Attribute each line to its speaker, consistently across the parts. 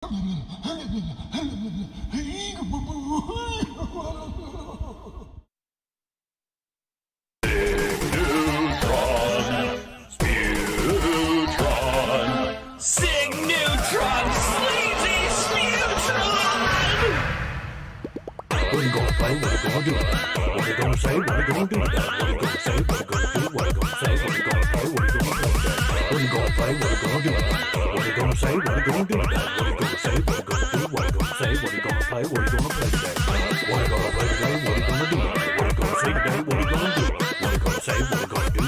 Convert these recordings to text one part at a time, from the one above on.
Speaker 1: Cig Neutron, sleazy Neutron!
Speaker 2: What you gonna play? What you gonna do? What you gonna say? What you gonna do? What you gonna say? What you gonna do? What you gonna say? What you gonna play? What you gonna play? What you gonna play? What you gonna do? What you gonna say? What you gonna do? What you gonna say? What you gonna do? What you gonna say? What you gonna play? What you gonna play today? What you gonna play today? What you gonna do? What you gonna say today? What you gonna do? What you gonna say? What you gonna do?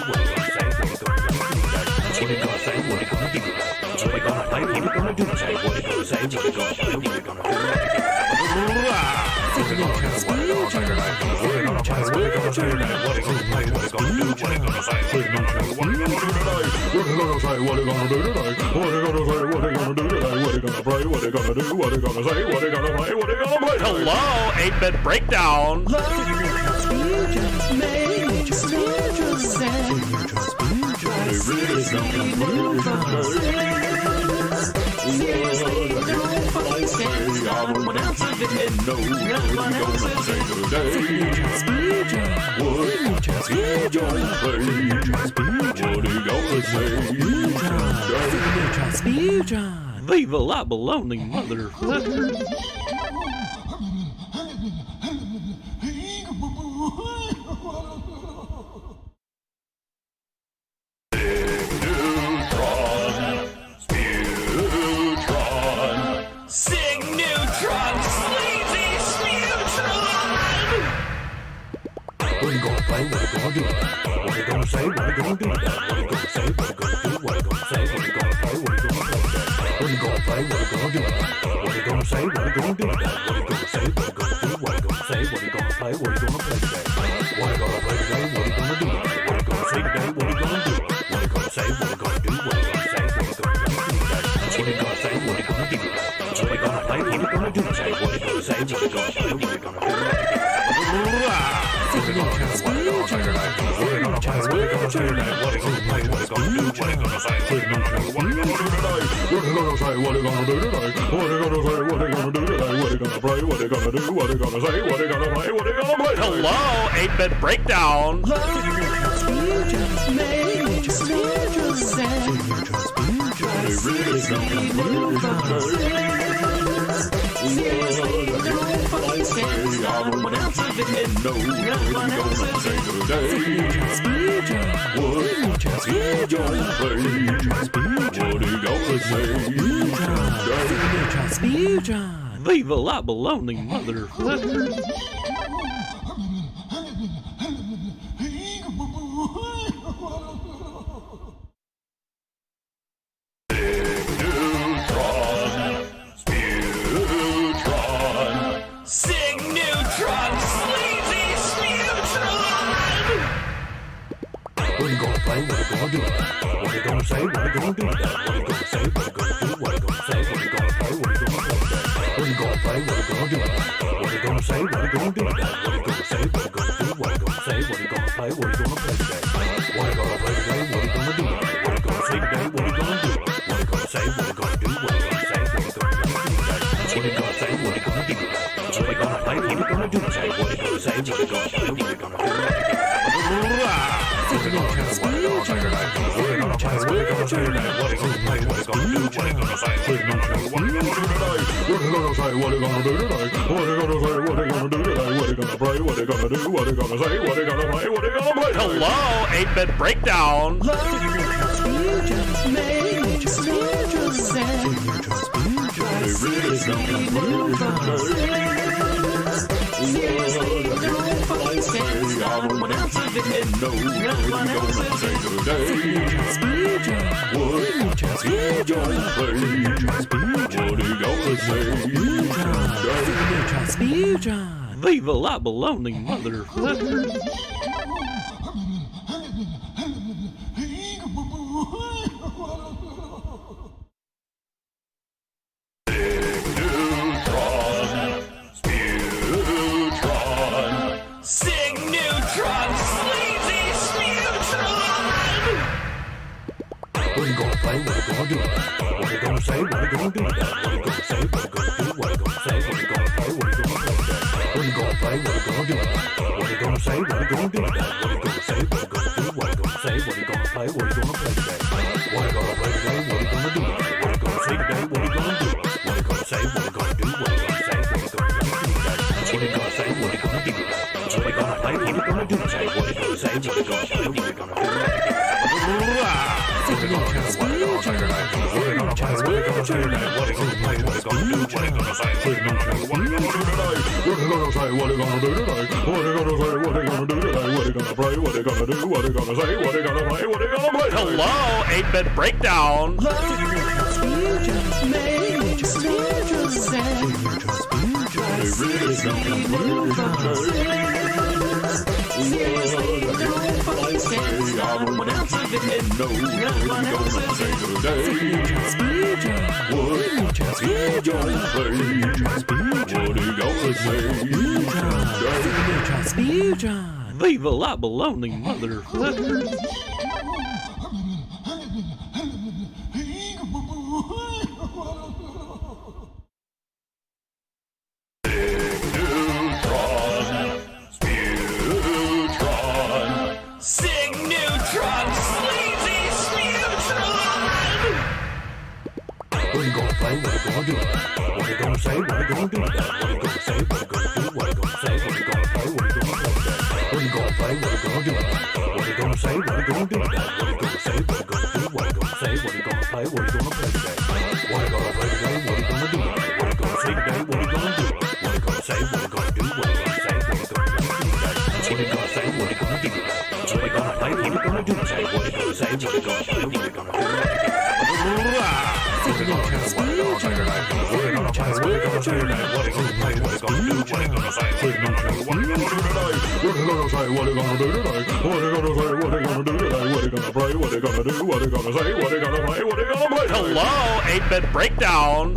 Speaker 2: What you gonna say? What you gonna do today? What you gonna say? What you gonna do? What you gonna play? What you gonna do? Say what you gonna say? What you gonna play? What you gonna do? Cig Neutron, what you gonna say tonight? What you gonna play? What you gonna say tonight? What you gonna play? What you gonna do? What you gonna say? Cig Neutron, what you gonna do tonight? What you gonna say? What you gonna do tonight? What you gonna say? What you gonna do tonight? What you gonna play? What you gonna do? What you gonna say? What you gonna play? What you gonna play?
Speaker 1: Hello, 8-bit breakdown. Viva la baloney, motherfucker. Cig Neutron, sleazy Neutron!
Speaker 2: What you gonna play? What you gonna do? What you gonna say? What you gonna do? What you gonna say? What you gonna do? What you gonna say? What you gonna play? What you gonna play? What you gonna play? What you gonna do? What you gonna say? What you gonna do? What you gonna say? What you gonna do? What you gonna say? What you gonna play? What you gonna play today? What you gonna play today? What you gonna do? What you gonna say today? What you gonna do? What you gonna say? What you gonna do? What you gonna say? What you gonna play today? What you gonna say? What you gonna do? What you gonna play? What you gonna do? Say what you gonna say? What you gonna play? What you gonna do? Cig Neutron, what you gonna say tonight? What you gonna play? What you gonna say tonight? What you gonna play? What you gonna do? What you gonna say? Cig Neutron, what you gonna do tonight? What you gonna say? What you gonna do tonight? What you gonna say? What you gonna do tonight? What you gonna play? What you gonna do? What you gonna say? What you gonna play? What you gonna play?
Speaker 1: Hello, 8-bit breakdown. Viva la baloney, motherfucker. Cig Neutron, sleazy Neutron!
Speaker 2: What you gonna play? What you gonna do? What you gonna say? What you gonna do? What you gonna say? What you gonna do? What you gonna say? What you gonna play? What you gonna play? What you gonna play? What you gonna do? What you gonna say? What you gonna do? What you gonna say? What you gonna do? What you gonna say? What you gonna play? What you gonna play today? What you gonna play today? What you gonna do? What you gonna say today? What you gonna do? What you gonna say? What you gonna do? What you gonna say? What you gonna play today? What you gonna say? What you gonna do? What you gonna play? What you gonna do? Say what you gonna say? What you gonna play? What you gonna do? Cig Neutron, what you gonna say tonight? What you gonna play? What you gonna say tonight? What you gonna play? What you gonna do? What you gonna say? Cig Neutron, what you gonna do tonight? What you gonna say? What you gonna do tonight? What you gonna say? What you gonna do tonight? What you gonna play? What you gonna do? What you gonna say? What you gonna play? What you gonna play?
Speaker 1: Hello, 8-bit breakdown. Viva la baloney, motherfucker. Cig Neutron, sleazy Neutron!
Speaker 2: What you gonna play? What you gonna do? What you gonna say? What you gonna do? What you gonna say? What What he gonna do today? What he gonna say? What he gonna do? What he gonna say? What he gonna play? What he gonna play today? What he gonna play today? What he gonna do today? What he gonna say today? What he gonna do? What he gonna say? What he gonna do? What he gonna say? What he gonna play today? What he gonna say? What he gonna do today? What he gonna play? What he gonna do today? What he gonna say? What he gonna play? What he gonna do today? Cig Neutron Spiritual. What he gonna play? What he gonna say today? What he gonna play? What he gonna do? What he gonna say? Cig Neutron. What he gonna do today? What he gonna say? What he gonna do today? What he gonna say? What he gonna do today? What he gonna play? What he gonna do? What he gonna say? What he gonna play? What he gonna play?
Speaker 1: Hello, 8-bit breakdown. Leave a lot baloney, mother. Cig Neutron, sleazy Neutron.
Speaker 2: What he gonna play? What he gonna do? What he gonna say? What he gonna do? What he gonna say? What he gonna do? What he gonna say? What he gonna play? What he gonna play? What he gonna play? What he gonna do? What he gonna say? What he gonna do? What he gonna say? What he gonna do? What he gonna say? What he gonna play? What he gonna play today? What he gonna play today? What he gonna do? What he gonna say today? What he gonna do? What he gonna say? What he gonna do? What he gonna say? What he gonna play today? What he gonna say? What he gonna do? What he gonna play? What he gonna do today? What he gonna say? What he gonna play? What he gonna do? Cig Neutron Spiritual. What he gonna play? What he gonna say today? What he gonna play? What he gonna do? What he gonna say? Cig Neutron. What he gonna do today? What he gonna say? What he gonna do today? What he gonna say? What he gonna do today? What he gonna play? What he gonna do? What he gonna say? What he gonna play? What he gonna play?
Speaker 1: Hello, 8-bit breakdown.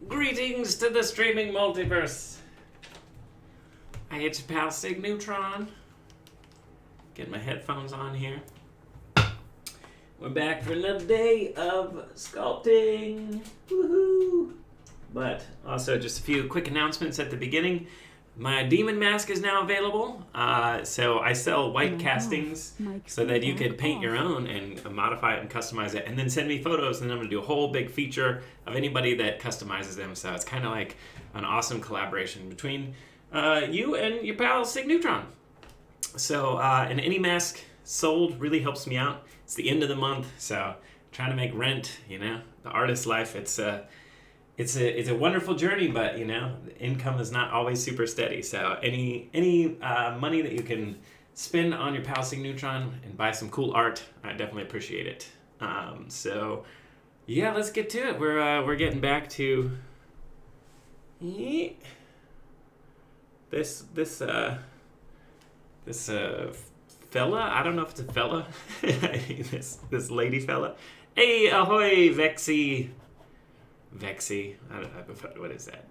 Speaker 3: Greetings to the streaming multiverse. I hit your pal Cig Neutron. Get my headphones on here. We're back for another day of sculpting. Woohoo! But also just a few quick announcements at the beginning. My demon mask is now available. So I sell white castings so that you can paint your own and modify it and customize it, and then send me photos, and then I'm gonna do a whole big feature of anybody that customizes them. So it's kind of like an awesome collaboration between you and your pal Cig Neutron. So and any mask sold really helps me out. It's the end of the month, so trying to make rent, you know, the artist life. It's a wonderful journey, but you know, the income is not always super steady. So any money that you can spend on your pal Cig Neutron and buy some cool art, I definitely appreciate it. So yeah, let's get to it. We're getting back to this fella. I don't know if it's a fella. this lady fella. Hey, ahoy, Vexy. Vexy. What is that?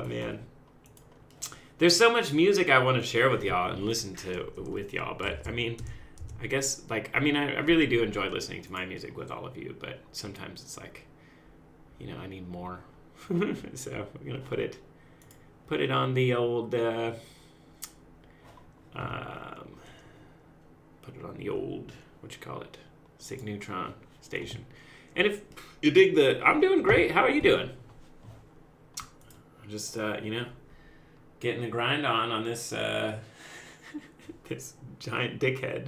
Speaker 3: Man. There's so much music I want to share with y'all and listen to with y'all, but I mean, I guess, like, I really do enjoy listening to my music with all of you, but sometimes it's like, you know, I need more. So we're gonna put it on the old, put it on the old, what you call it, Cig Neutron station. And if you dig I'm doing great. How are you doing? I'm just, you know, getting the grind on this, this giant dickhead.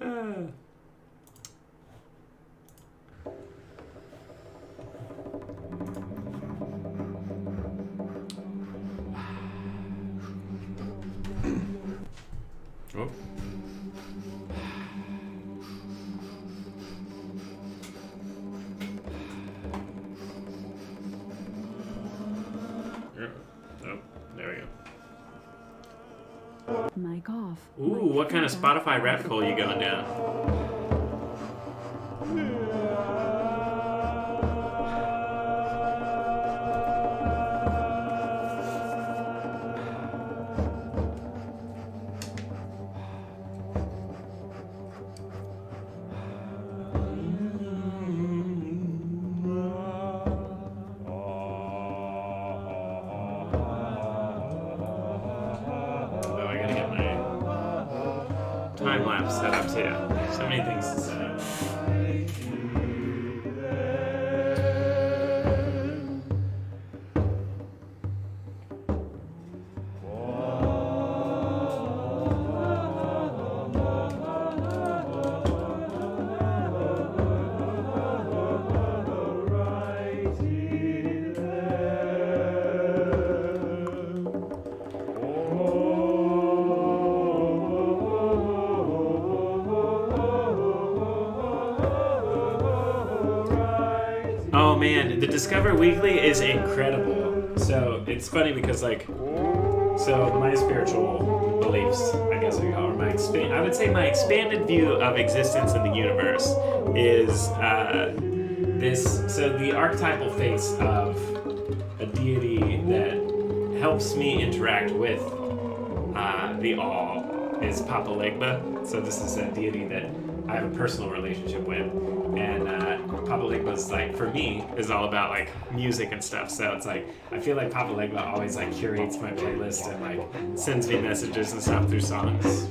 Speaker 3: Oh.
Speaker 4: Mic off.
Speaker 3: Ooh, what kind of Spotify rabbit hole you going down? time-lapse setup too. So many things to set up. Oh man, the Discover Weekly is incredible. So it's funny because so my spiritual beliefs, I guess we call it, I would say my expanded view of existence in the universe is so the archetypal face of a deity that helps me interact with the all is Papa Legba. So this is a deity that I have a personal relationship with, and Papa Legba's for me is all about music and stuff. So it's I feel like Papa Legba always curates my playlist and sends me messages and stuff through songs.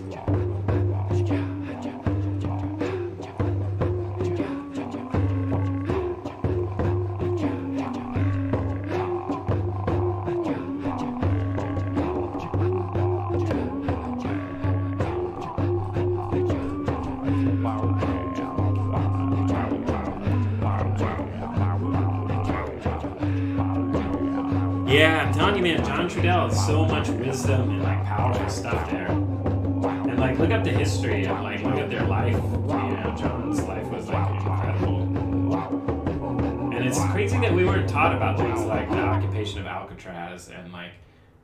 Speaker 3: Yeah, I'm telling you, man, John Trudell has so much wisdom and powerful stuff there. And look up the history and look at their life. John's life was incredible. And it's crazy that we weren't taught about things like the occupation of Alcatraz and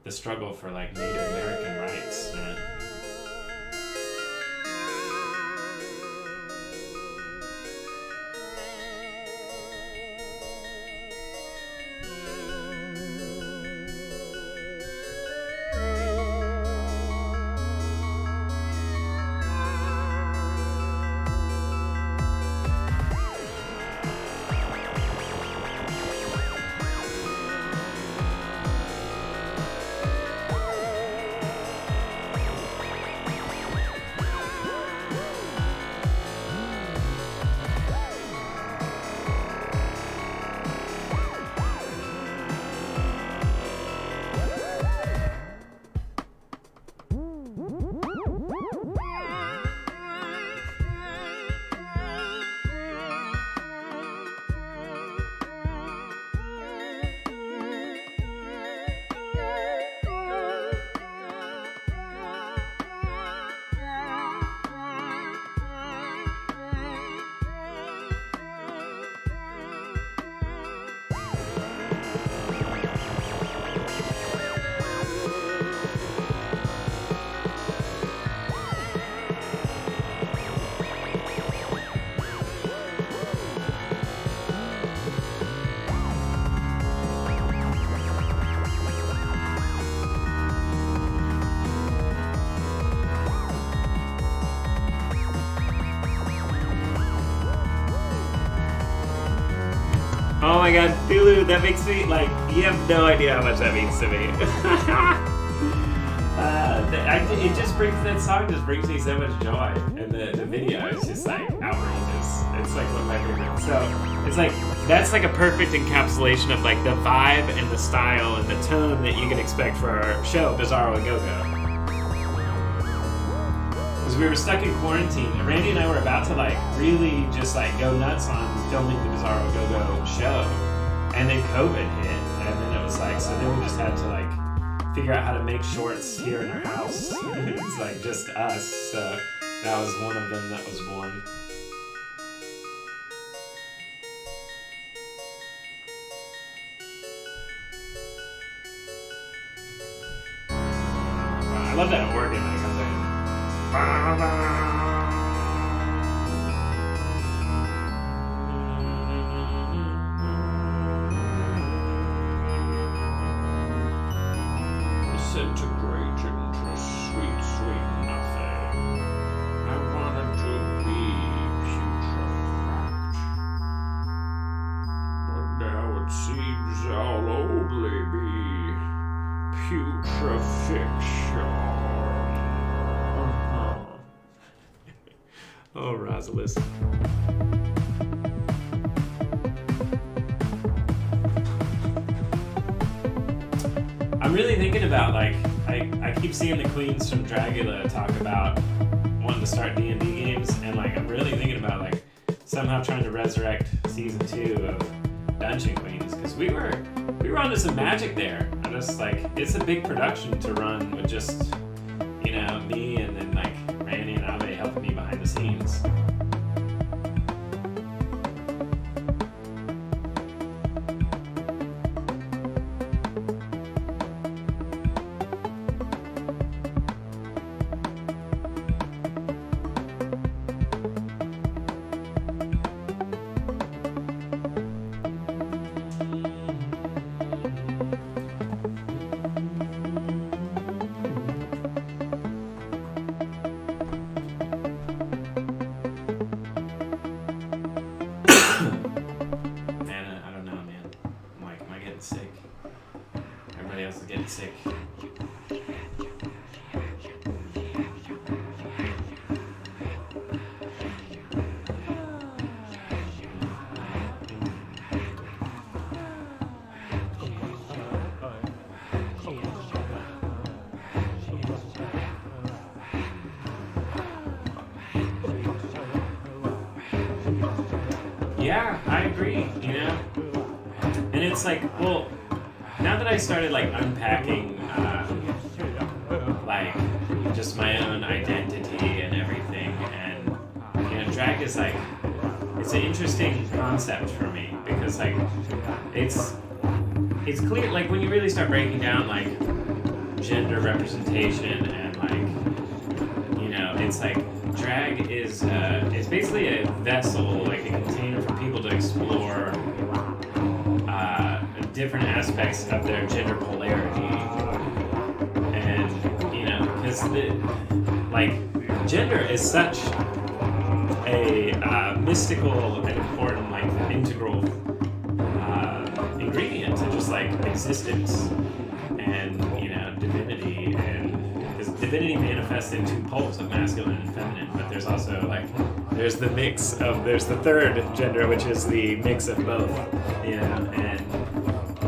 Speaker 3: the struggle for Native American rights. Man. Oh my god, Thulu, that makes me, you have no idea how much that means to me. That song just brings me so much joy. And the video is just, outrageous. It's, one of my favorites. So, it's, that's, a perfect encapsulation of, the vibe and the style and the tone that you can expect for our show, Bizarro Au Go Go. Because we were stuck in quarantine, and Randy and I were about to really just go nuts on filming the Bizarro Au Go Go show, and then COVID hit, and then it was so then we just had to figure out how to make shorts here in our house. It's just us, so that was one of them that was born. I love that organ when it comes in. Disintegrate into sweet, sweet nothing. I wanted to be putrefact, but now it seems I'll only be putrefaction. Oh, Rosalis. I'm really thinking about, like, I keep seeing the queens from Dragula talk about wanting to start D&D games, and, like, I'm really thinking about, like, somehow trying to resurrect season 2 of Dungeon Queens, because we were onto some magic there. I'm just, like, it's a big production to run with just, you know, me and then, like, Randy and Abe helping me behind the scenes. Sick. Everybody else is getting sick. Yeah, I agree, you know? And it's like, well, now that I started like unpacking like just my own identity and everything, and you know, drag is like, it's an interesting concept for me because like it's clear, like when you really start breaking down like gender representation and like, you know, it's like drag is it's basically a vessel, like a container for people to explore different aspects of their gender polarity. And, you know, because like gender is such a mystical and important, like integral ingredient to just like existence and, you know, divinity. And because divinity manifests in two poles of masculine and feminine, but there's also like there's the third gender, which is the mix of both, you know. And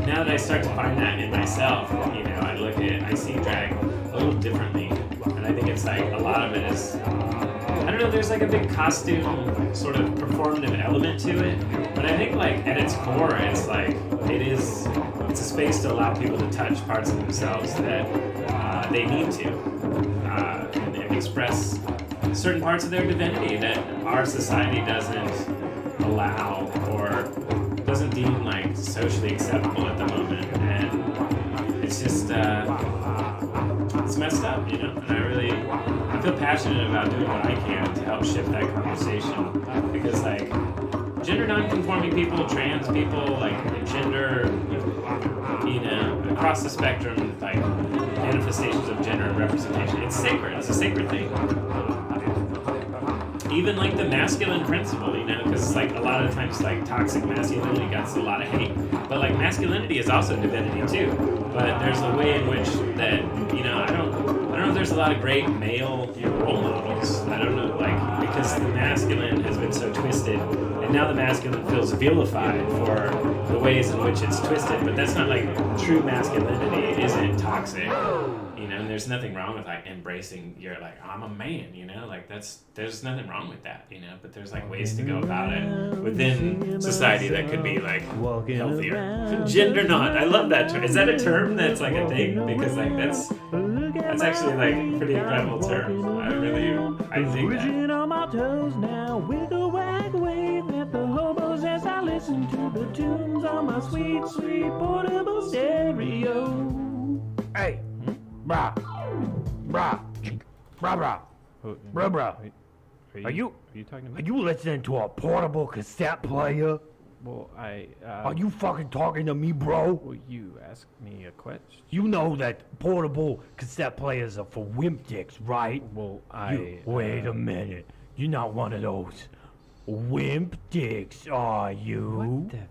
Speaker 3: now that I start to find that in myself, you know, I see drag a little differently, and I think it's like a lot of it is, I don't know, there's like a big costume sort of performative element to it, but I think like at its core, it's like, it's a space to allow people to touch parts of themselves that they need to, and express certain parts of their divinity that our society doesn't allow or doesn't deem like socially acceptable at the moment, and it's just it's messed up, you know. And I feel passionate about doing what I can to help shift that conversation, because like gender non-conforming people, trans people, like gender, you know, across the spectrum, like manifestations of gender representation, it's sacred. It's a sacred thing. Even like the masculine principle, you know, because like a lot of times like toxic masculinity gets a lot of hate, but like masculinity is also divinity too. But there's a way in which that, you know, I don't know if there's a lot of great male role models. I don't know, like, because the masculine has been so twisted, and now the masculine feels vilified for the ways in which it's twisted. But that's not like true masculinity isn't toxic. You know, and there's nothing wrong with like embracing your like, I'm a man, you know, like there's nothing wrong with that, you know, but there's like ways to go about it within society that could be like healthier. Gender not. I love that term. Is that a term that's like a thing? Because like that's actually like a pretty incredible term. I think that.
Speaker 2: On my toes now with a wag wave at the hobos as I listen to the tunes on my sweet, sweet portable stereo. Hey. Brah. Are you
Speaker 4: talking to me?
Speaker 2: Are you listening to a portable cassette player?
Speaker 4: Well,
Speaker 2: Are you fucking talking to me, bro?
Speaker 4: Well, you asked me a question.
Speaker 2: You know that portable cassette players are for wimp dicks, right?
Speaker 4: Well,
Speaker 2: Wait a minute. You're not one of those wimp dicks, are you?
Speaker 4: What the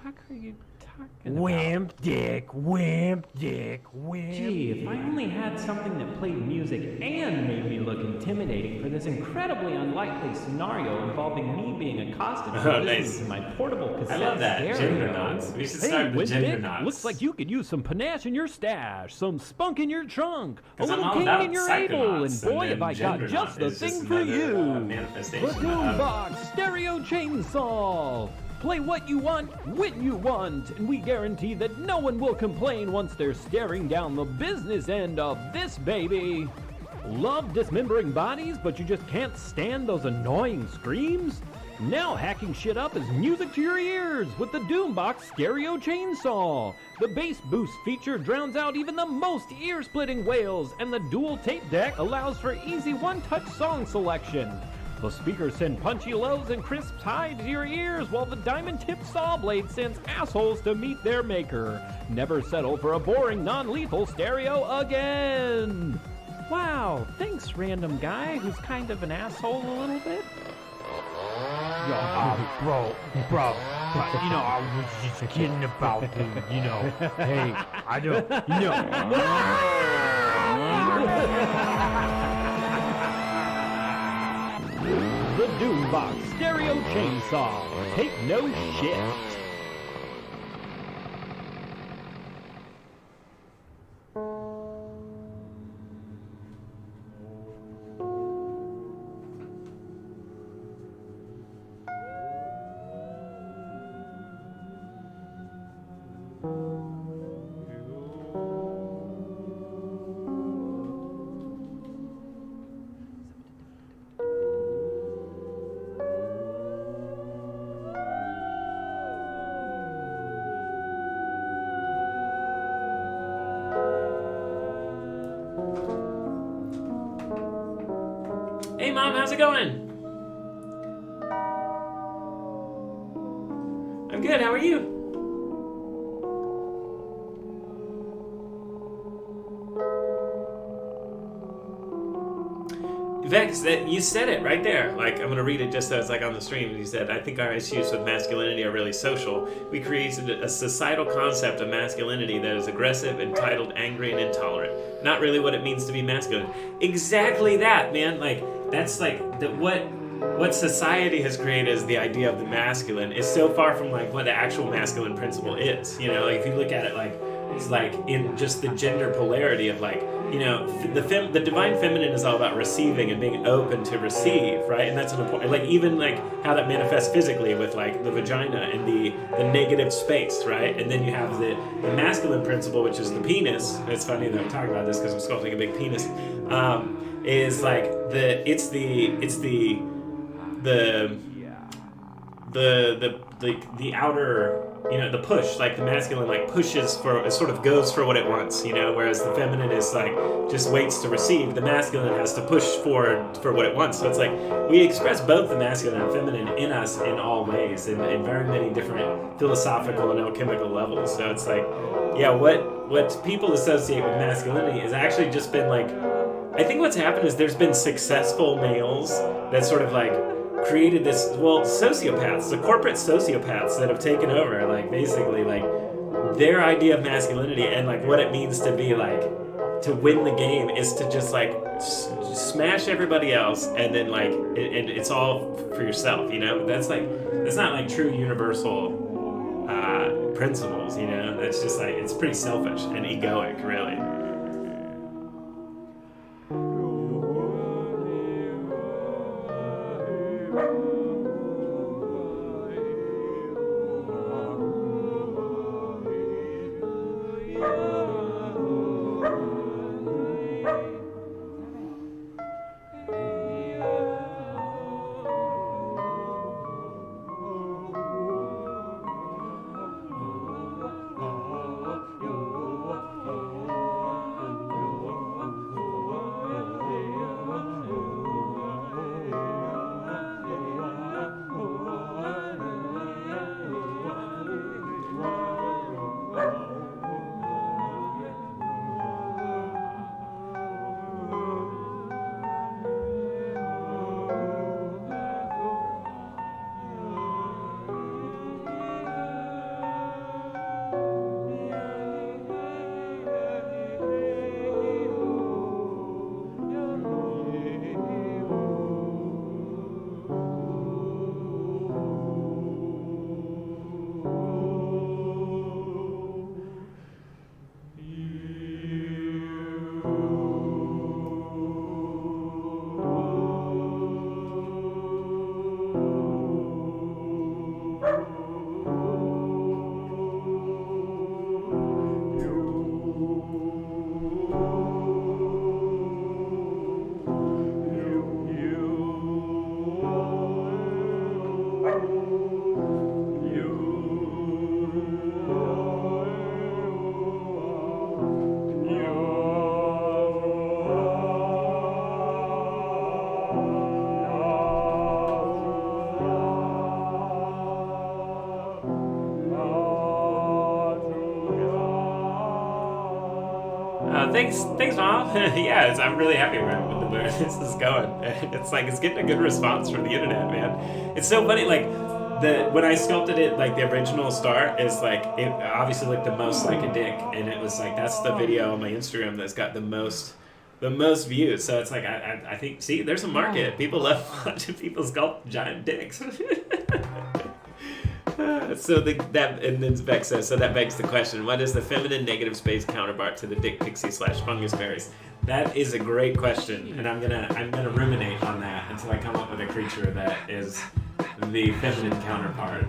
Speaker 4: fuck are you talking
Speaker 2: Wimp dick, wimp dick, wimp.
Speaker 5: Gee, if I only had something that played music and made me look intimidating for this incredibly unlikely scenario involving me being accosted for
Speaker 3: Oh,
Speaker 5: listening
Speaker 3: nice.
Speaker 5: to my portable cassette
Speaker 3: I love that.
Speaker 5: stereo.
Speaker 3: Gender nods. We should
Speaker 4: Hey,
Speaker 3: start with
Speaker 4: Wimp
Speaker 3: gender
Speaker 4: Dick,
Speaker 3: nods.
Speaker 4: looks like you could use some panache in your stash, some spunk in your trunk, a
Speaker 3: 'Cause I'm
Speaker 4: little
Speaker 3: all
Speaker 4: king
Speaker 3: about
Speaker 4: in your able, and
Speaker 3: psychonauts,
Speaker 4: boy,
Speaker 3: and
Speaker 4: have I
Speaker 3: then
Speaker 4: got
Speaker 3: gender
Speaker 4: just the
Speaker 3: nod is
Speaker 4: thing
Speaker 3: just
Speaker 4: for
Speaker 3: another,
Speaker 4: you.
Speaker 3: manifestation
Speaker 4: The Boombox Stereo Chainsaw. Play what you want, when you want, and we guarantee that no one will complain once they're staring down the business end of this baby. Love dismembering bodies, but you just can't stand those annoying screams? Now hacking shit up is music to your ears with the Doombox Stereo Chainsaw. The bass boost feature drowns out even the most ear-splitting wails, and the dual tape deck allows for easy one-touch song selection. The speakers send punchy lows and crisp highs to your ears, while the diamond-tipped saw blade sends assholes to meet their maker. Never settle for a boring, non-lethal stereo again. Wow, thanks, random guy who's kind of an asshole a little bit.
Speaker 2: Yo, bro, you know, I was just kidding about the, you know, hey, I don't, you
Speaker 4: The Doombox Stereo Chainsaw. Take no shit.
Speaker 3: Hey, Mom, how's it going? I'm good. How are you? Vex, that you said it right there. Like, I'm gonna read it just so it's like on the stream. You said, "I think our issues with masculinity are really social. We created a societal concept of masculinity that is aggressive, entitled, angry, and intolerant. Not really what it means to be masculine." Exactly that, man. Like, that's like what society has created as the idea of the masculine is so far from like what the actual masculine principle is. You know, like, if you look at it like it's like in just the gender polarity of like, you know, the divine feminine is all about receiving and being open to receive, right? And that's an important, like, even like how that manifests physically with like the vagina and the negative space, right? And then you have the masculine principle, which is the penis. It's funny that I'm talking about this because I'm sculpting a big penis. Is like the outer, you know, the push, like the masculine like pushes for, it sort of goes for what it wants, you know, whereas the feminine is like just waits to receive. The masculine has to push forward for what it wants. So it's like we express both the masculine and feminine in us in all ways, in very many different philosophical and alchemical levels. So it's like, yeah, what people associate with masculinity has actually just been like, I think what's happened is there's been successful males that sort of like created this, well, sociopaths, the corporate sociopaths that have taken over, like basically like their idea of masculinity and like what it means to be like, to win the game is to just like smash everybody else and then like, and it's all for yourself, you know? That's like, that's not like true universal principles, you know? That's just like, it's pretty selfish and egoic, really. Thanks, Mom. Yeah, I'm really happy with the way this is going. It's like it's getting a good response from the internet, man. It's so funny, like when I sculpted it, like the original start is like it obviously looked the most like a dick, and it was like that's the video on my Instagram that's got the most views. So it's like I think see there's a market. People love watching people sculpt giant dicks. So and then Beck says, so that begs the question, what is the feminine negative space counterpart to the dick pixie / fungus fairies? That is a great question, and I'm gonna ruminate on that until I come up with a creature that is the feminine counterpart.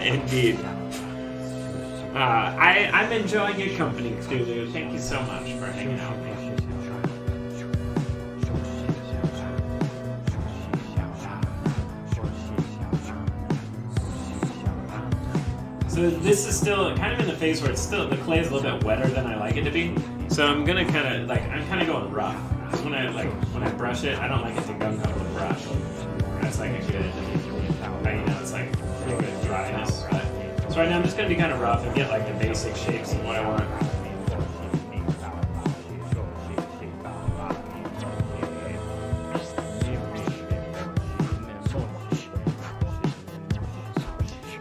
Speaker 3: Indeed. I'm enjoying your company, Cthulhu. Thank you so much for hanging out with me. So this is still kind of in the phase where it's still, the clay is a little bit wetter than I like it to be. So I'm gonna I'm kind of going rough. Because when I brush it, I don't like it to gunk up the brush. That's like a good, it's like pretty good dryness. But, so right now I'm just gonna be kind of rough and get like the basic shapes of what I want.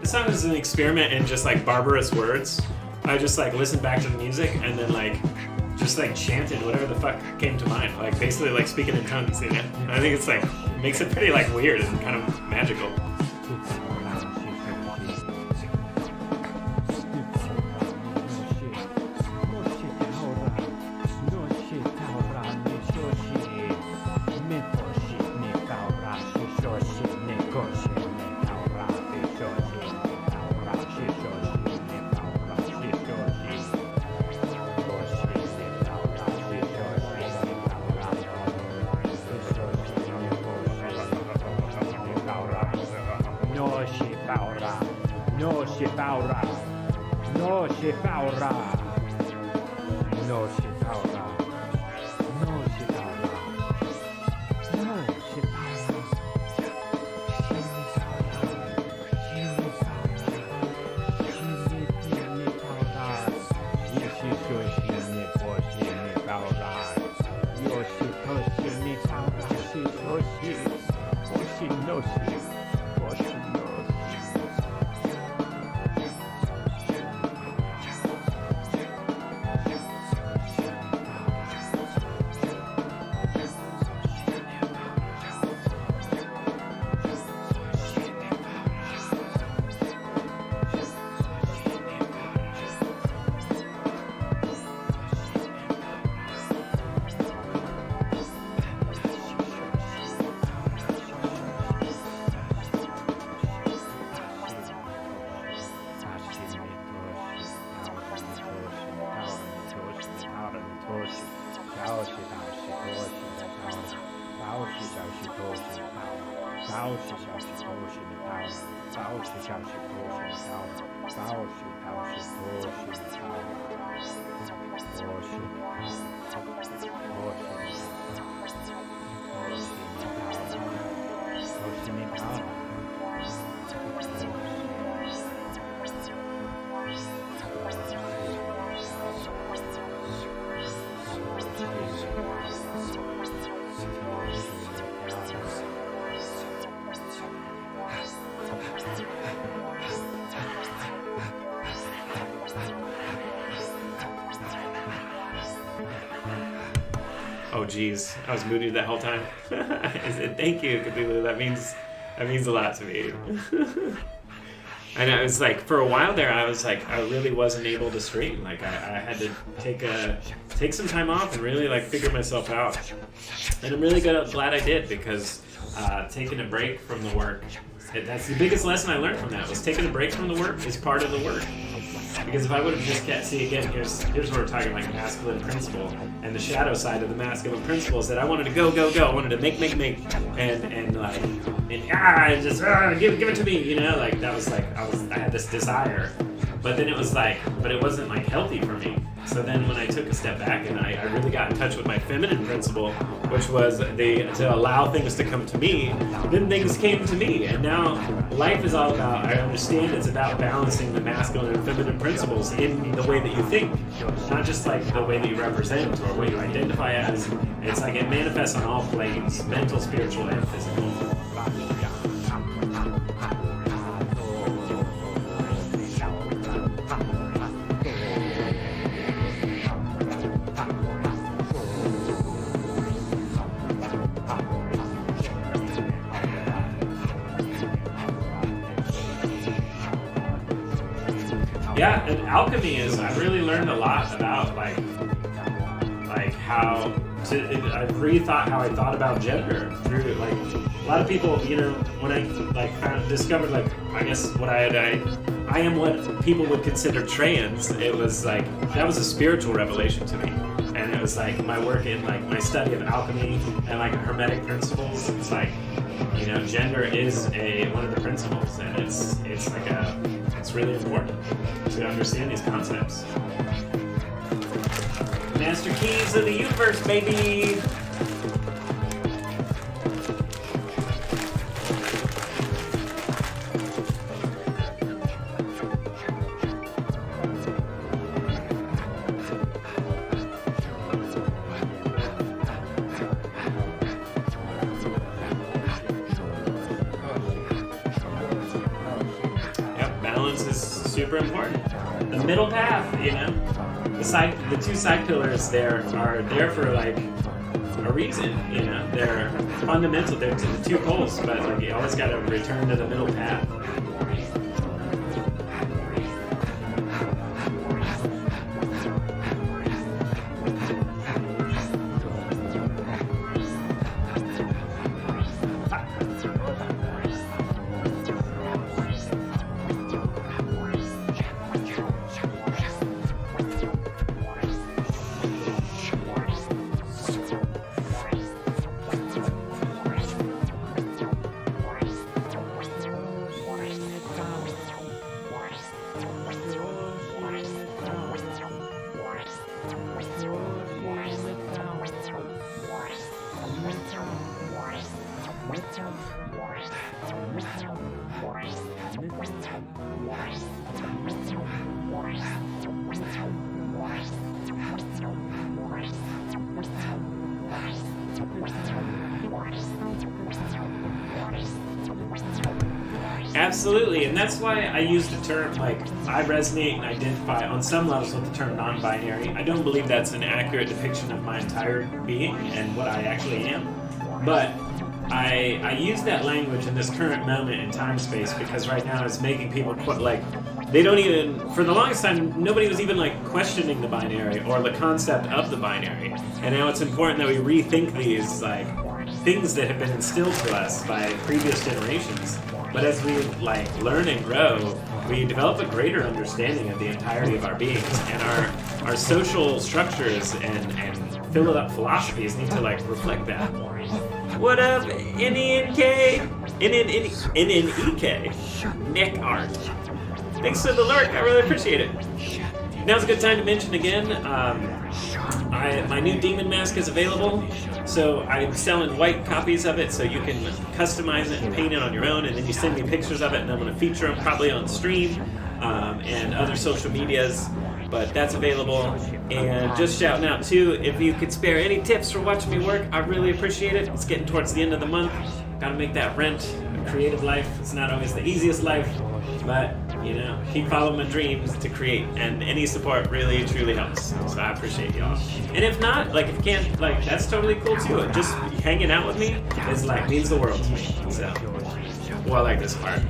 Speaker 3: This song is an experiment in just like barbarous words. I just like listened back to the music and then like just like chanted whatever the fuck came to mind. Like basically like speaking in tongues, you know? And I think it's like makes it pretty like weird and kind of magical. Oh geez, I was moody that whole time. I said, thank you, Cthulhu. That means a lot to me. And I was like, for a while there, I was like, I really wasn't able to stream. Like I had to take some time off and really like figure myself out. And I'm really glad I did, because taking a break from the work, that's the biggest lesson I learned from that, was taking a break from the work is part of the work. Because if I would have just kept, see again, here's where we're talking like masculine principle, and the shadow side of the masculine principle is that I wanted to go. I wanted to make, and like, and just give it to me, you know, like that was like I had this desire, but then it was like, but it wasn't like healthy for me. So then when I took a step back and I really got in touch with my feminine principle, which was to allow things to come to me, then things came to me. And now life is all about, I understand it's about balancing the masculine and feminine principles in the way that you think. Not just like the way that you represent or what you identify as. It's like it manifests on all planes, mental, spiritual, and physical. Yeah, and alchemy is, I really learned a lot about like how to, I rethought how I thought about gender through like, a lot of people, you know, when I like discovered like, I guess what I am what people would consider trans, it was like, that was a spiritual revelation to me. And it was like my work in like my study of alchemy and like hermetic principles, it's like, you know, gender is one of the principles, and it's really important to understand these concepts. Master keys of the universe, baby! Super important. The middle path, you know, the two side pillars there are there for like a reason, you know. They're fundamental. They're to the two poles, but like you always got to return to the middle path. Absolutely, and that's why I use the term, like, I resonate and identify on some levels with the term non-binary. I don't believe that's an accurate depiction of my entire being and what I actually am, but I use that language in this current moment in time-space because right now it's making people, like, they don't even, for the longest time, nobody was even, like, questioning the binary or the concept of the binary, and now it's important that we rethink these, like, things that have been instilled to us by previous generations. But as we like learn and grow, we develop a greater understanding of the entirety of our beings, and our social structures and fill up philosophies need to like reflect that. What up, NNK? Nick Art. Thanks for the lurk, I really appreciate it. Now's a good time to mention again, my new demon mask is available. So I'm selling white copies of it so you can customize it and paint it on your own, and then you send me pictures of it and I'm going to feature them probably on stream and other social medias, but that's available. And just shouting out too, if you could spare any tips for watching me work, I really appreciate it. It's getting towards the end of the month. Gotta make that rent. A creative life, it's not always the easiest life, but you know, keep following my dreams to create, and any support really truly helps, so I appreciate y'all. And if not, like if you can't, like that's totally cool too. Just hanging out with me is like means the world to me. So, well, I like this part.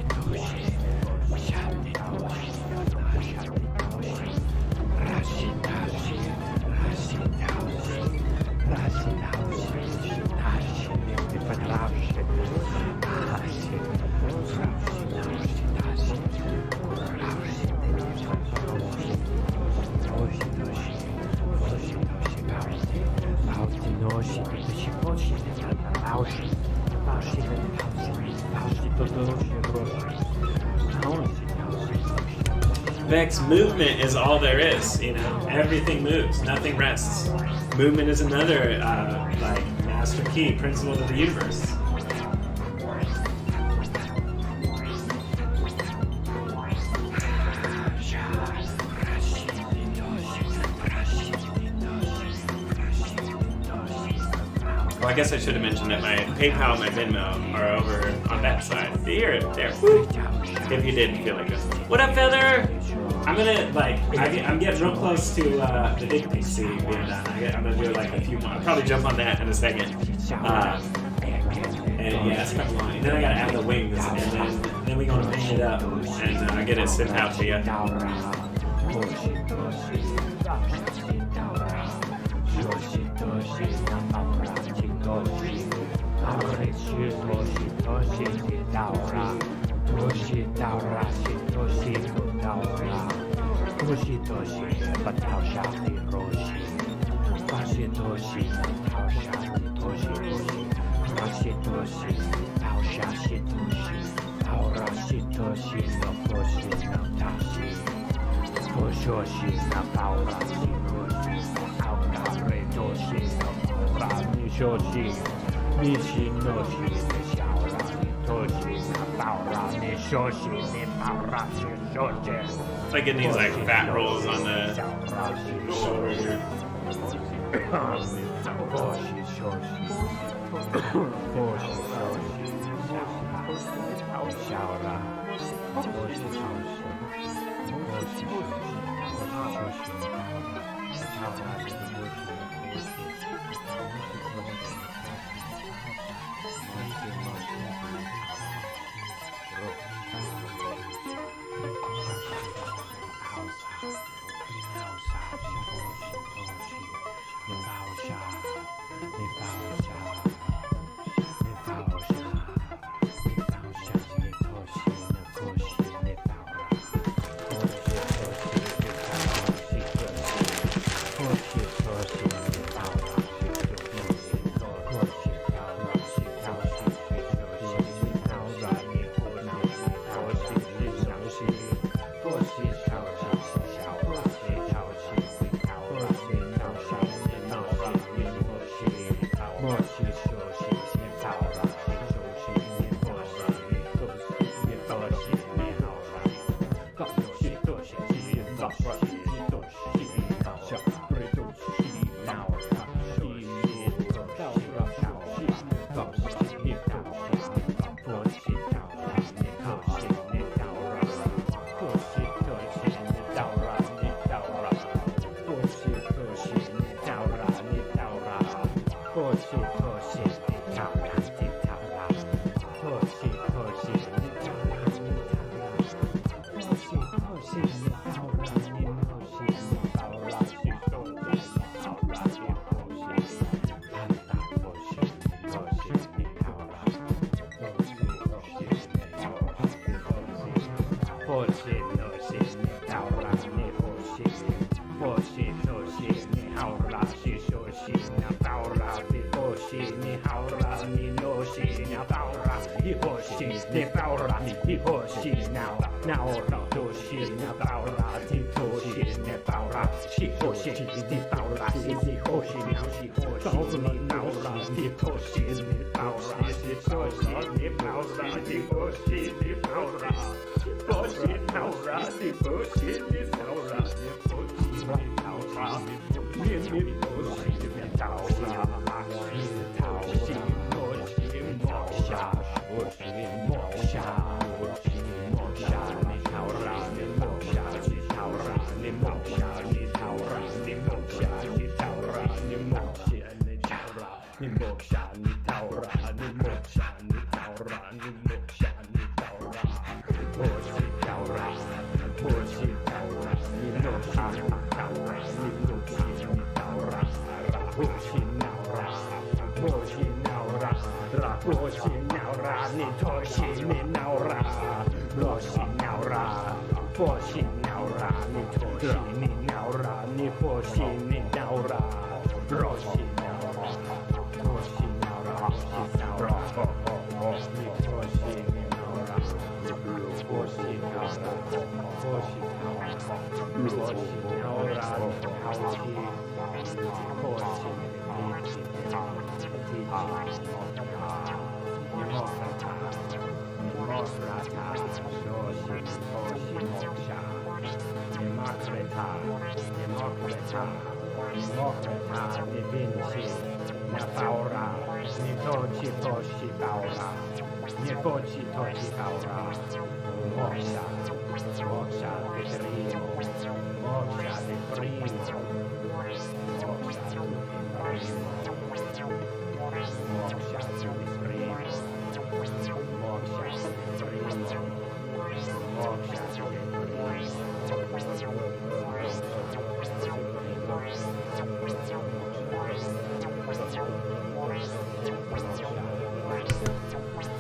Speaker 3: Vex, movement is all there is, you know. Everything moves, nothing rests. Movement is another, like, master key, principle of the universe. Well, I guess I should have mentioned that my PayPal and my Venmo are over on that side. Here, there. Woo. If you didn't feel like it. What up, Feather? I'm gonna, like, I'm getting real close to the big Pixie being done. I'm gonna do like a few more. I'll probably jump on that in a second. And yeah, it's kind of long. And then I gotta add the wings, and then we're gonna paint it up and get it sent out to you. Like it needs like fat rolls on the shoulder here.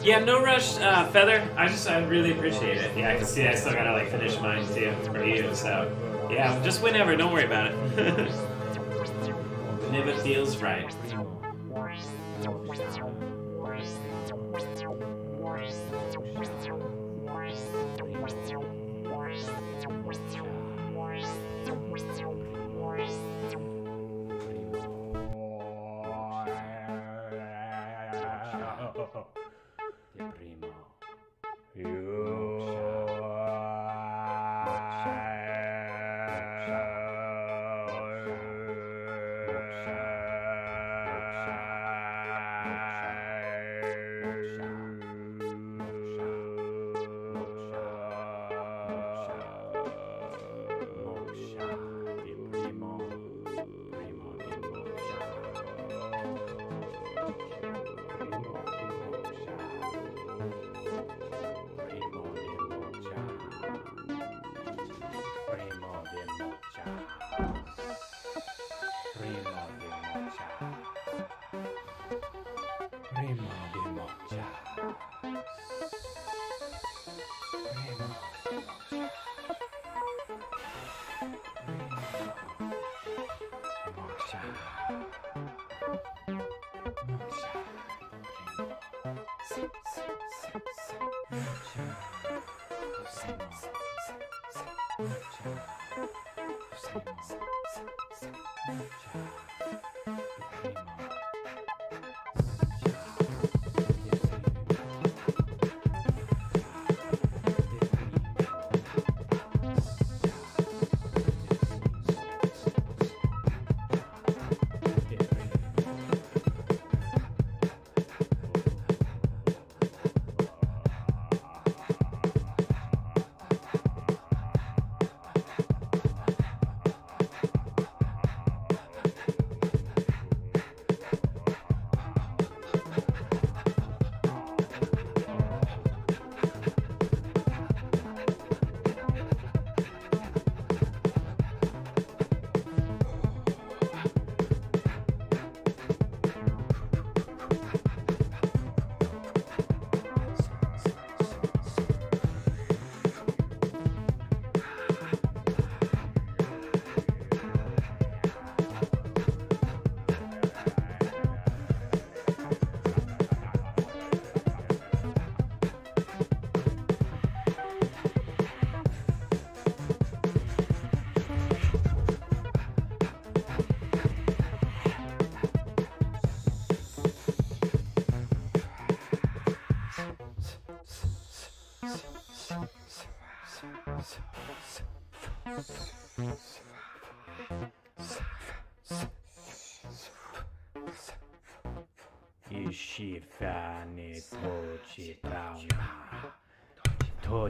Speaker 3: Yeah, no rush, Feather. I really appreciate it. Yeah, I can see I still gotta like finish mine too for you. So yeah, just whenever. Don't worry about it. Whenever it feels right.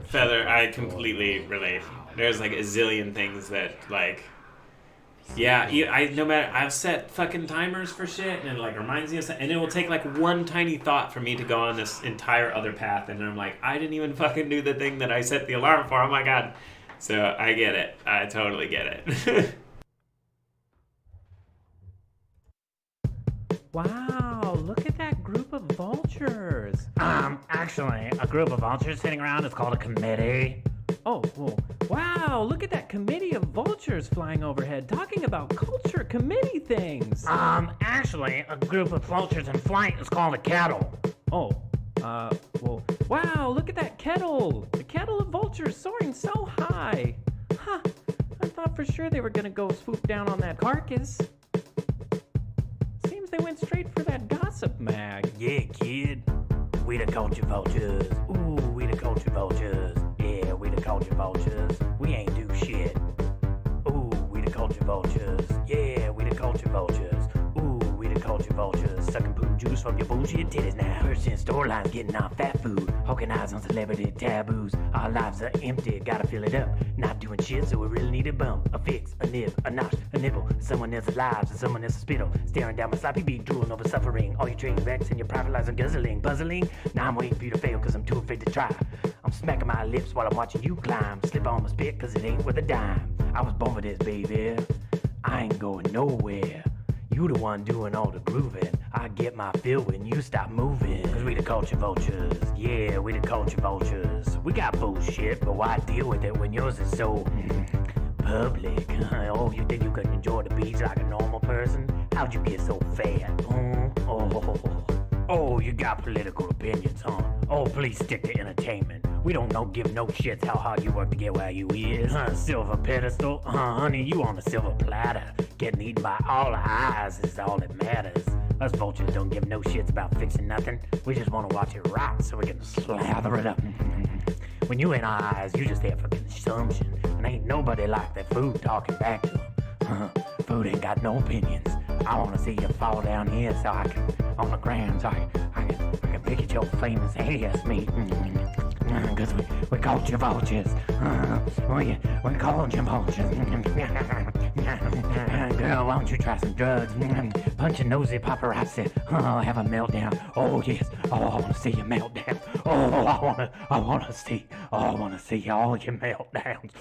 Speaker 3: Feather, I completely relate. There's like a zillion things that like, yeah, I've set fucking timers for shit and it like reminds me of something, and it will take like one tiny thought for me to go on this entire other path, and I'm like, I didn't even fucking do the thing that I set the alarm for. Oh my god. So I get it. I totally get it.
Speaker 5: Wow, look at that group of vultures.
Speaker 6: Actually, a group of vultures sitting around is called a committee.
Speaker 5: Oh, well, wow, look at that committee of vultures flying overhead talking about culture committee things.
Speaker 6: Actually, a group of vultures in flight is called a kettle.
Speaker 5: Oh, well, wow, look at that kettle. The kettle of vultures soaring so high. Huh, I thought for sure they were gonna go swoop down on that carcass.
Speaker 4: went straight for that gossip mag.
Speaker 6: Yeah, kid. We the culture vultures. Ooh, we the culture vultures. Yeah, we the culture vultures. We ain't do shit. Ooh, we the culture vultures. Yeah, we the culture vultures. Ooh, we the culture vultures. Sucking poo juice from your bullshit titties now. Purchasing store lines, getting our fat food. Hawking eyes on celebrity taboos. Our lives are empty, gotta fill it up. Not doing shit, so we really need a bump. A fix, a nib, a notch, a nibble. Someone else's lives and someone else's spittle. Staring down my sloppy beak, drooling over suffering. All your train wrecks and your private lives are guzzling. Puzzling? Now I'm waiting for you to fail, cause I'm too afraid to try. I'm smacking my lips while I'm watching you climb. Slip on my spit, cause it ain't worth a dime. I was born for this, baby. I ain't going nowhere. You the one doing all the grooving. I get my fill when you stop moving. Cause we the culture vultures. Yeah, we the culture vultures. We got bullshit, but why deal with it when yours is so public? Oh, you think you can enjoy the beach like a normal person? How'd you get so fat? Oh, you got political opinions, huh? Oh, please stick to entertainment. We don't give no shits how hard you work to get where you is. Silver pedestal? Honey, you on a silver platter. Getting eaten by all the eyes is all that matters. Us vultures don't give no shits about fixing nothing. We just want to watch it rot so we can slather it up. When you in our eyes, you just there for consumption. And ain't nobody like that food talking back to them. Food ain't got no opinions. I wanna see you fall down here so I can, on the ground, so I can pick at your famous ass meat. Cause we called you vultures. We called you vultures. Girl, why don't you try some drugs? Punch your nosy paparazzi. Have a meltdown. Oh yes. Oh, I wanna see you meltdown. Oh, I wanna see all your meltdowns.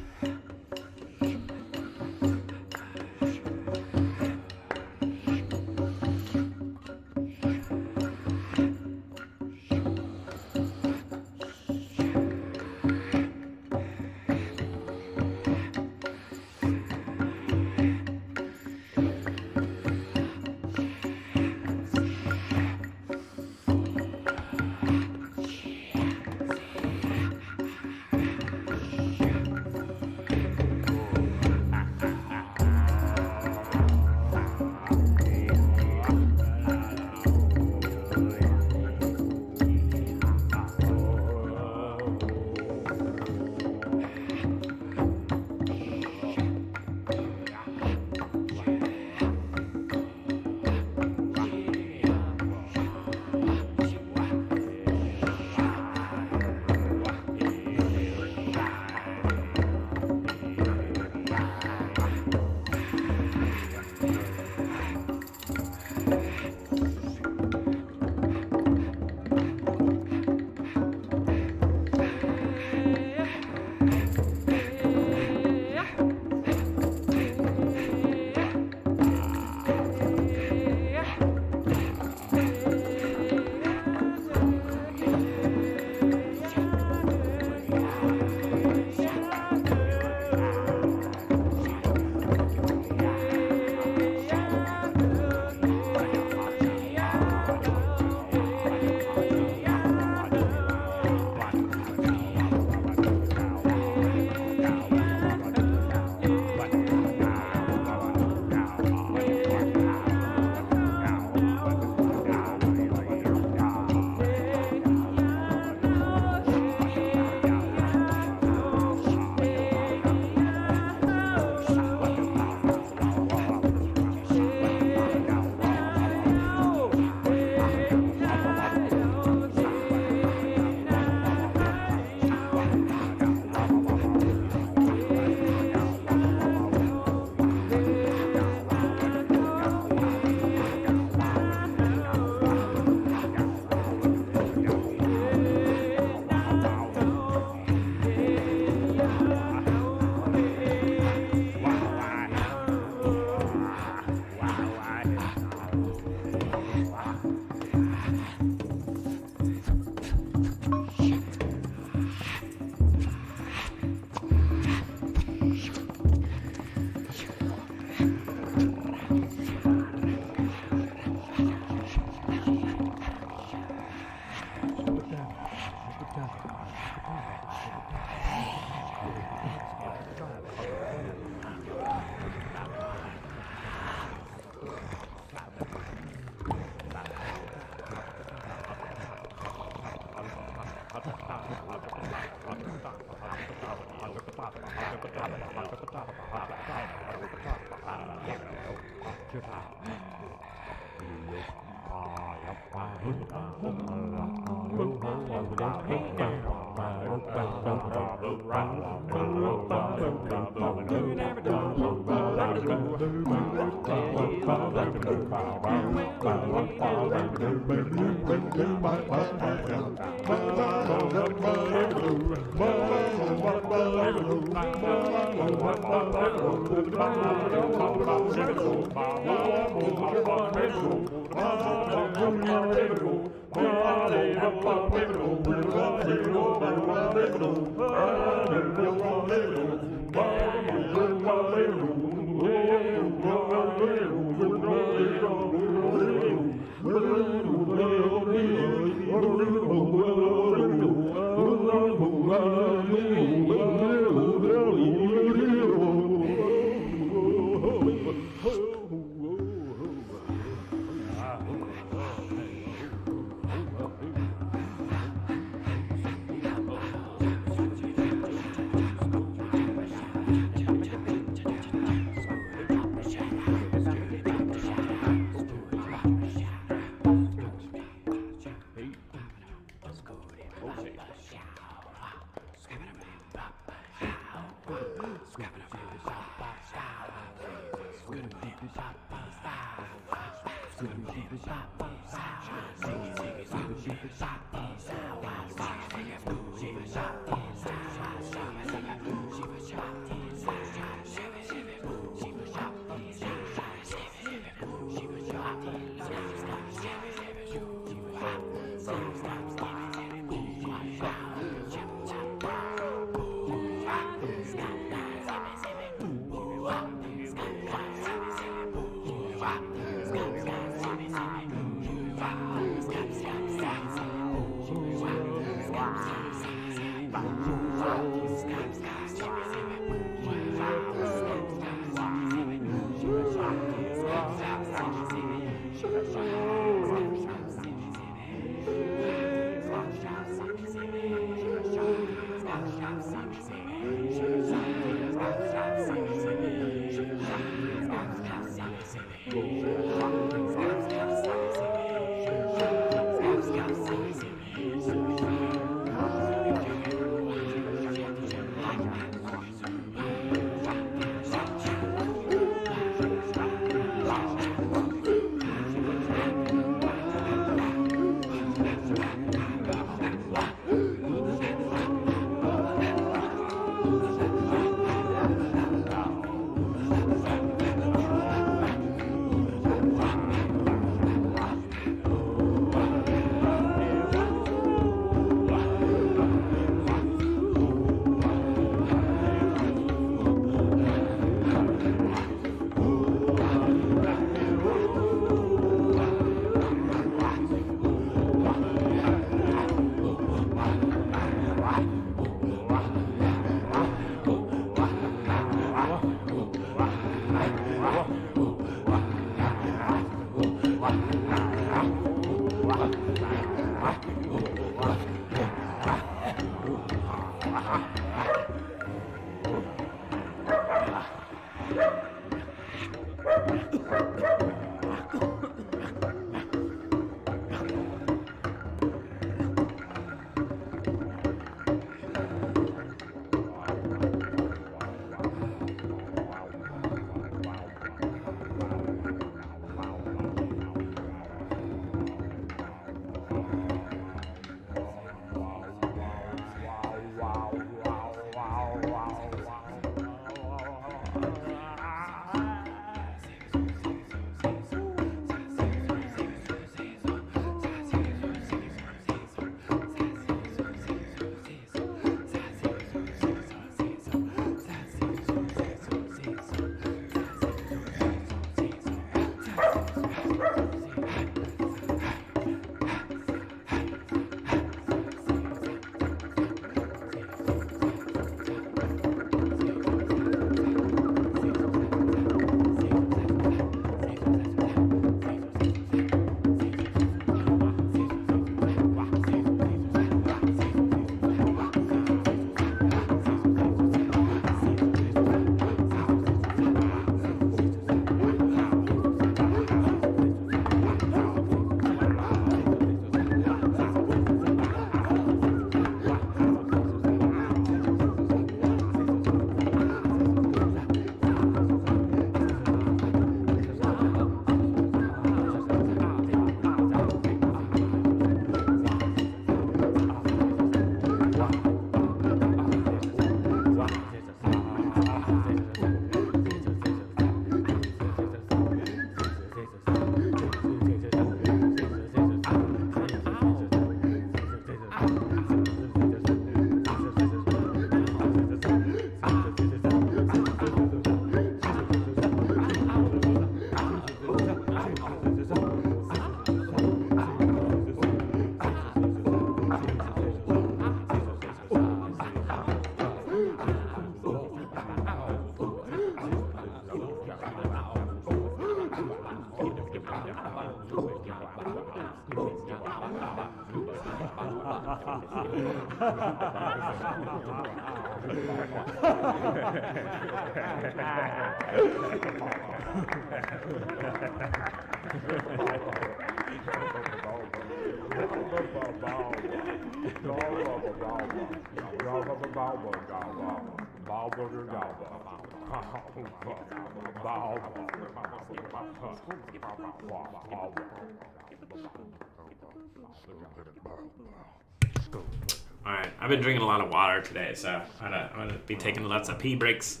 Speaker 3: Alright, I've been drinking a lot of water today, so I'm gonna be taking lots of pee breaks.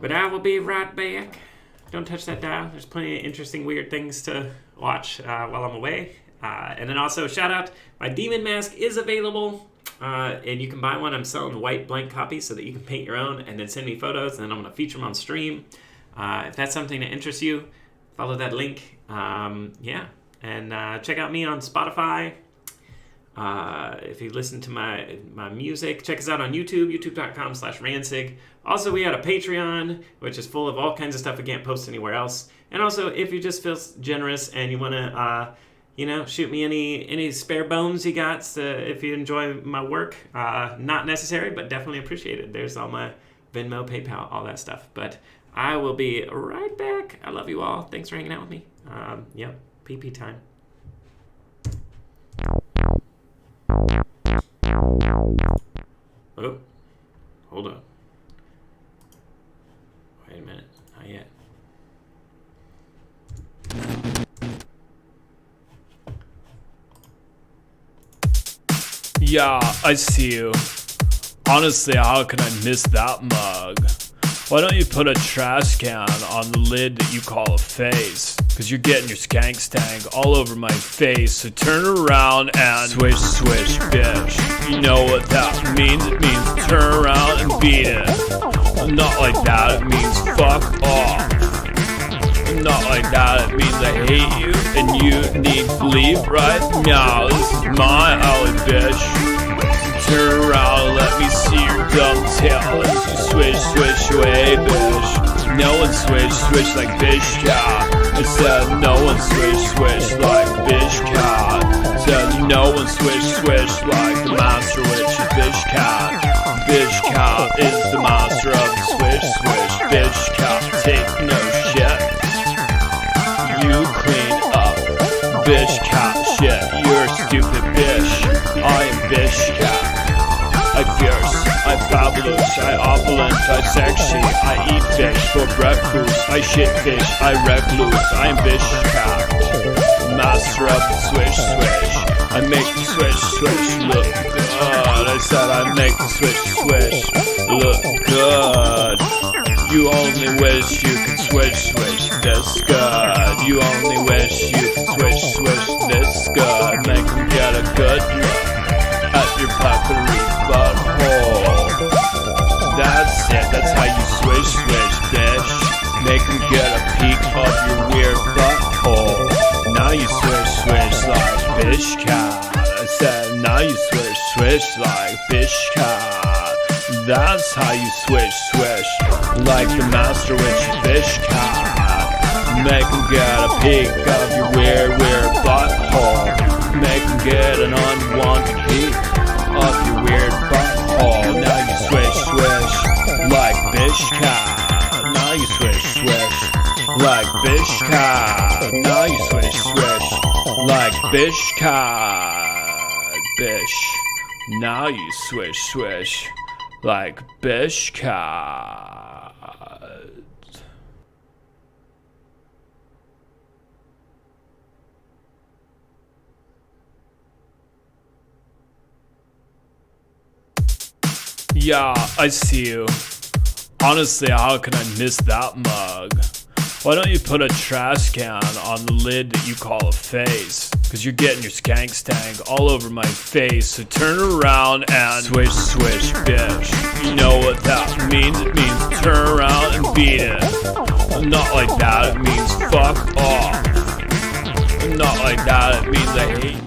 Speaker 3: But I will be right back. Don't touch that dial. There's plenty of interesting, weird things to watch while I'm away. And then also, shout out, my demon mask is available. And you can buy one. I'm selling white blank copies so that you can paint your own and then send me photos, and then I'm going to feature them on stream. If that's something that interests you, follow that link. Yeah. And check out me on Spotify. If you listen to my music, check us out on YouTube, youtube.com/Rancig. Also, we had a Patreon, which is full of all kinds of stuff we can't post anywhere else. And also, if you just feel generous and you want to, shoot me any spare bones you got, so if you enjoy my work, not necessary, but definitely appreciated. There's all my Venmo, PayPal, all that stuff. But I will be right back. I love you all. Thanks for hanging out with me. Yep, PP time. Oh, hold on. Wait a minute, not yet.
Speaker 7: Yeah, I see you. Honestly, how can I miss that mug? Why don't you put a trash can on the lid that you call a face? Cause you're getting your skank stank all over my face. So turn around and swish, swish, bitch. You know what that means? It means turn around and beat it. Not like that, it means fuck off. Not like that, it means I hate you and you need to leave right now. This is my alley, bitch. Turn around and let me see your dumb tail. As you swish, swish away, bitch. No one swish, swish like bitch cat. I said no one swish, swish like bitch cat. Said no one swish, swish like the master witch is bitch cat. Bitch cat is the master of the swish, swish. Bitch cat, take no shit. You clean up, bitch cat shit. You're a stupid bitch. I am bitch cat. I fierce, I fabulous, I opulent, I sexy, I eat fish for breakfast, I shit fish, I recluse, I am bitch cat. Master of the swish swish, I make the swish swish look good. I said I make the swish swish look good. You only wish you could swish swish this good. You only wish you could swish swish this good. Make them get a good look at your peppery butthole. That's it, that's how you swish swish, bitch. Make them get a peek of your weird butthole. Now you swish swish like bitch cat. I said now you swish swish like bitch cat. That's how you swish swish like the master witch bitch cat. Make them get a peek of your weird butthole. Make them get an unwanted peek of your weird butthole. Now you swish swish like bitch cat. Now you swish swish like bitch cat. Now you swish swish like bitch cat. Bish. Now you swish swish like bitch cat. Yeah, I see you. Honestly, how can I miss that mug? Why don't you put a trash can on the lid that you call a face? Cause you're getting your skank stank all over my face. So turn around and swish, swish, bitch. You know what that means? It means turn around and beat it. Not like that, it means fuck off. Not like that, it means I hate you.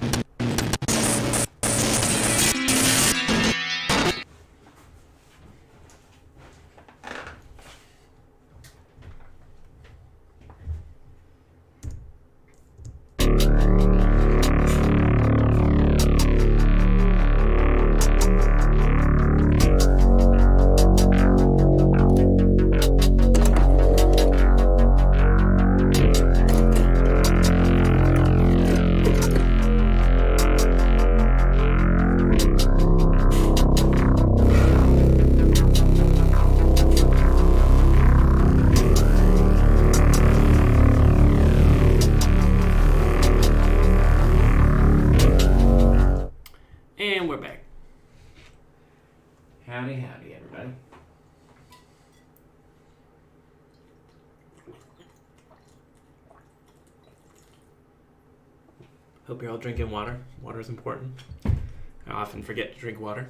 Speaker 3: Hope you're all drinking water. Water is important. I often forget to drink water.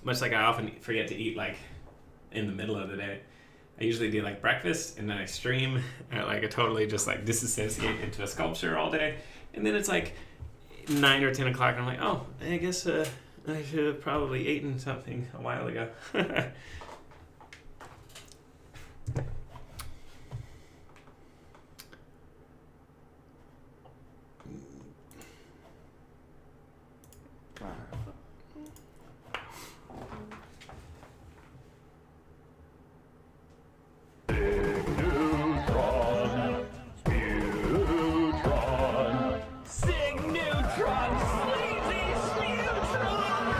Speaker 3: Much like I often forget to eat, like, in the middle of the day. I usually do, like, breakfast, and then I stream, and, like, I totally just, like, disassociate into a sculpture all day. And then it's, like, 9 or 10 o'clock, and I'm like, oh, I guess I should have probably eaten something a while ago.
Speaker 1: Cig Neutron, sleazy Neutron.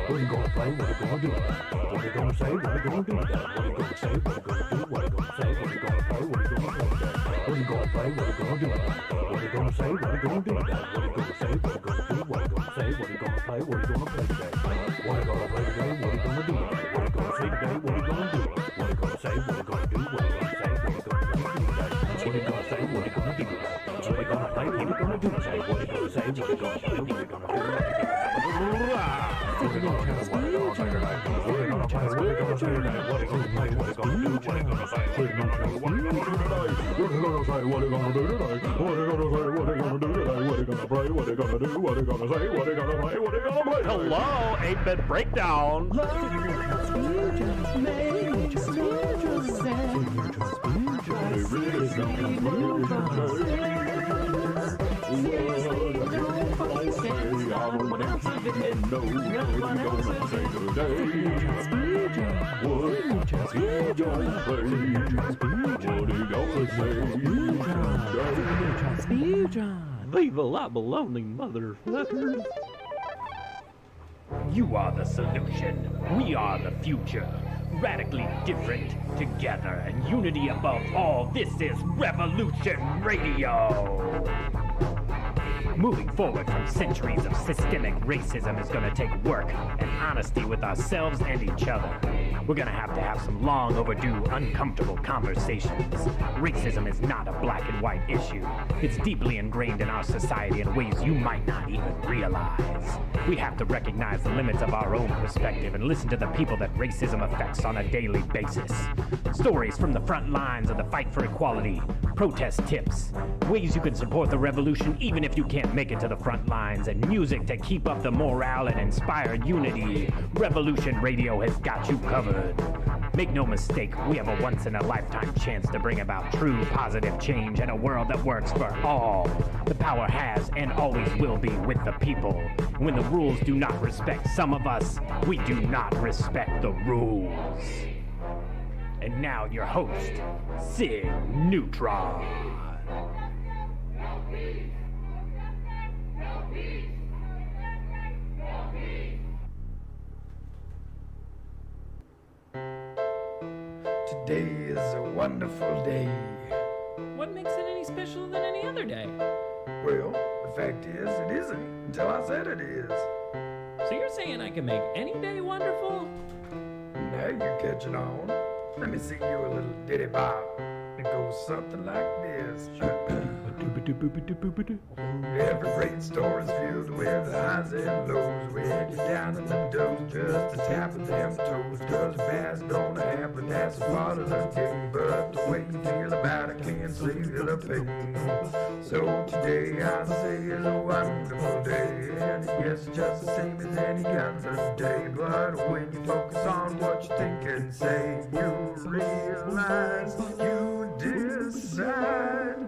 Speaker 2: What you gonna play? What you gonna do? What you gonna say? What you gonna do? What you gonna say? What you gonna do? What you gonna say? What you gonna play? What you gonna play? What you gonna play? What you gonna do? What you gonna say? What you gonna do? What you gonna say? What you gonna do? What you gonna say? What you gonna play? What you gonna play today? What you gonna play today? What you gonna do? What you gonna say today? What you gonna do? What you gonna say? What you gonna do? What you gonna say? What you gonna play today? What you gonna say? What you gonna do? What you gonna play? What you gonna do? Say what you gonna say? What you gonna play? What you gonna do?
Speaker 1: Hello, 8-bit breakdown.
Speaker 4: Leave a lot baloney, motherfucker.
Speaker 5: You are the solution. We are the future. Radically different together and unity above all. This is Revolution Radio. Moving forward from centuries of systemic racism is going to take work and honesty with ourselves and each other. We're going to have some long overdue, uncomfortable conversations. Racism is not a black and white issue. It's deeply ingrained in our society in ways you might not even realize. We have to recognize the limits of our own perspective and listen to the people that racism affects on a daily basis. Stories from the front lines of the fight for equality, protest tips, ways you can support the revolution even if you can't make it to the front lines, and music to keep up the morale and inspire unity. Revolution Radio has got you covered. Make no mistake, we have a once-in-a-lifetime chance to bring about true positive change in a world that works for all. The power has and always will be with the people. When the rules do not respect some of us, we do not respect the rules. And now your host, Cig Neutron.
Speaker 8: Today is a wonderful day.
Speaker 4: What makes it any special than any other day?
Speaker 8: Well, the fact is, it isn't until I said it is.
Speaker 4: So you're saying I can make any day wonderful?
Speaker 8: Now you're catching on. Let me sing you a little ditty bop. It goes something like this. Every great story is filled with highs and lows. When you're down in the dumps, just a tap of them toes. Cause the band's gonna happen, that's a part of the game. But to wait until about it can't save you the pain. So today I say is a wonderful day. And yes, it's just the same as any other day. But when you focus on what you think and say, you realize you decide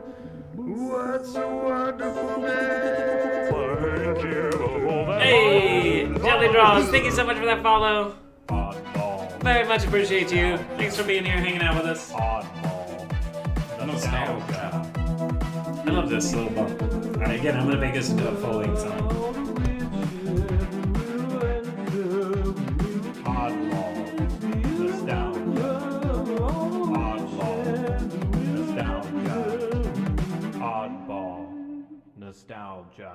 Speaker 8: what's a wonderful day.
Speaker 3: Hey, Jelly Draws, thank you so much for that follow. Very much appreciate you. Thanks for being here, hanging out with us. Nostalgia. I love this little bump. Alright, again, I'm gonna make this into a full-length song.
Speaker 5: Nostalgia.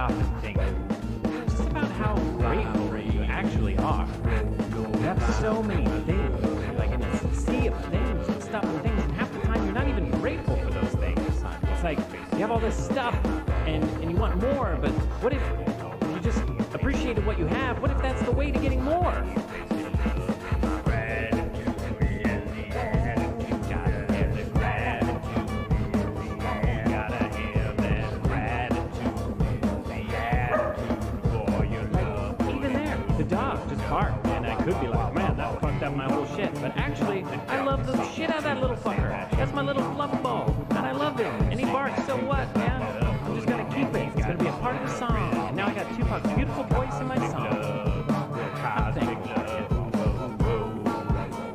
Speaker 5: stop and think just about how grateful you actually are. You have so many things, like in a sea of things and stuff and things, and half the time you're not even grateful for those things. It's like you have all this stuff and you want more, but what if you just appreciated what you have? What if that's the way to getting more? Bark, and I could be like, man, that fucked up my whole shit. But actually, I love the shit out of that little fucker. That's my little fluff ball, and I love him. And he barks, so what, man? I'm just gonna keep it. It's gonna be a part of the song. And now I got Tupac's beautiful voice in my song. I'm thankful for it.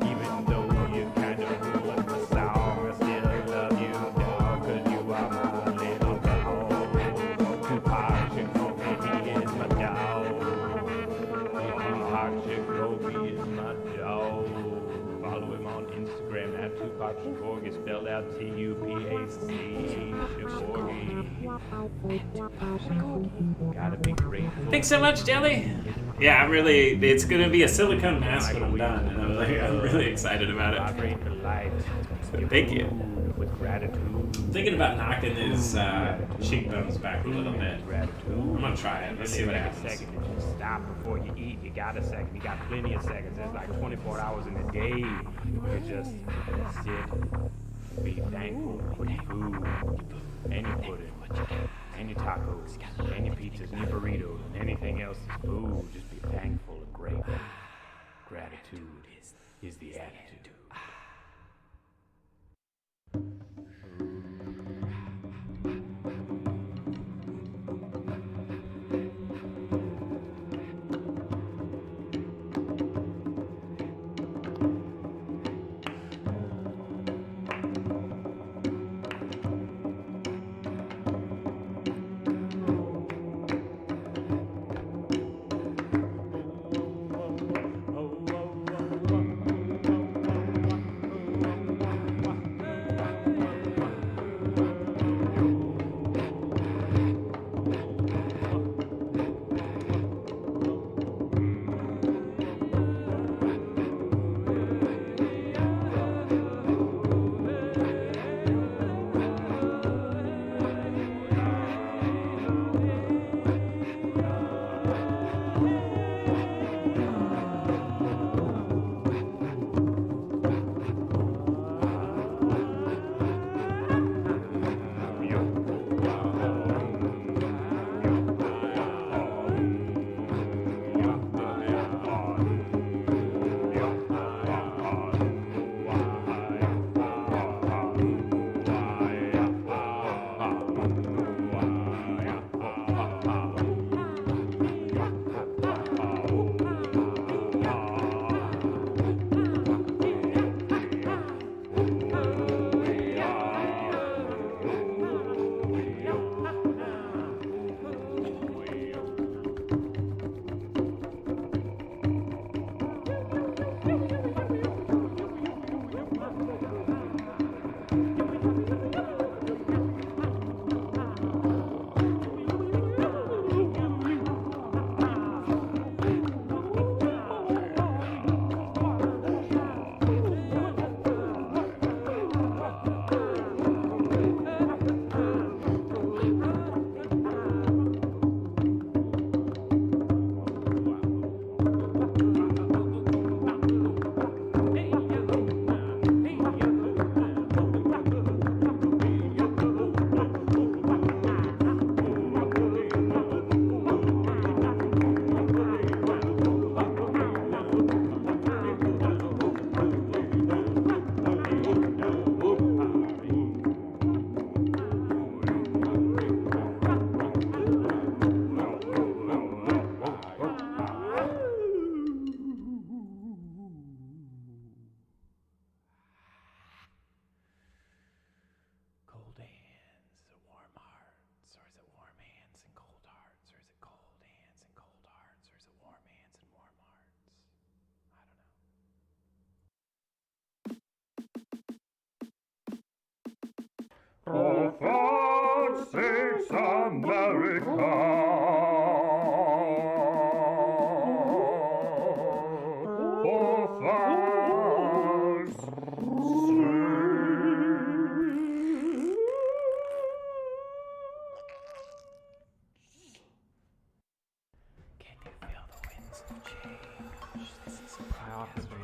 Speaker 5: Even though you kind of ruined the song, I still love you, dog, 'cause you are my little dog. Tupac Shakogi is my dog. Tupac Shakogi is my dog. Follow him on Instagram at Tupac Shakogi, spelled out Tupac. Shakogi. Gotta be grateful.
Speaker 3: Thanks so much, Jelly. Yeah, I'm really. It's gonna be a silicone mask when I'm done, and I'm really excited about it.
Speaker 5: Vibrate the light.
Speaker 3: Thank you.
Speaker 5: With gratitude.
Speaker 3: I'm thinking about knocking his cheekbones back a little bit. I'm gonna try it. Let's see what happens.
Speaker 5: A second to just stop before you eat. You got a second. You got plenty of seconds. There's like 24 hours in a day. You just sit, be thankful for your food, and your pudding, and your tacos, and your pizzas, and your burritos, and anything else is food. Just be thankful and grateful. Gratitude is the attitude.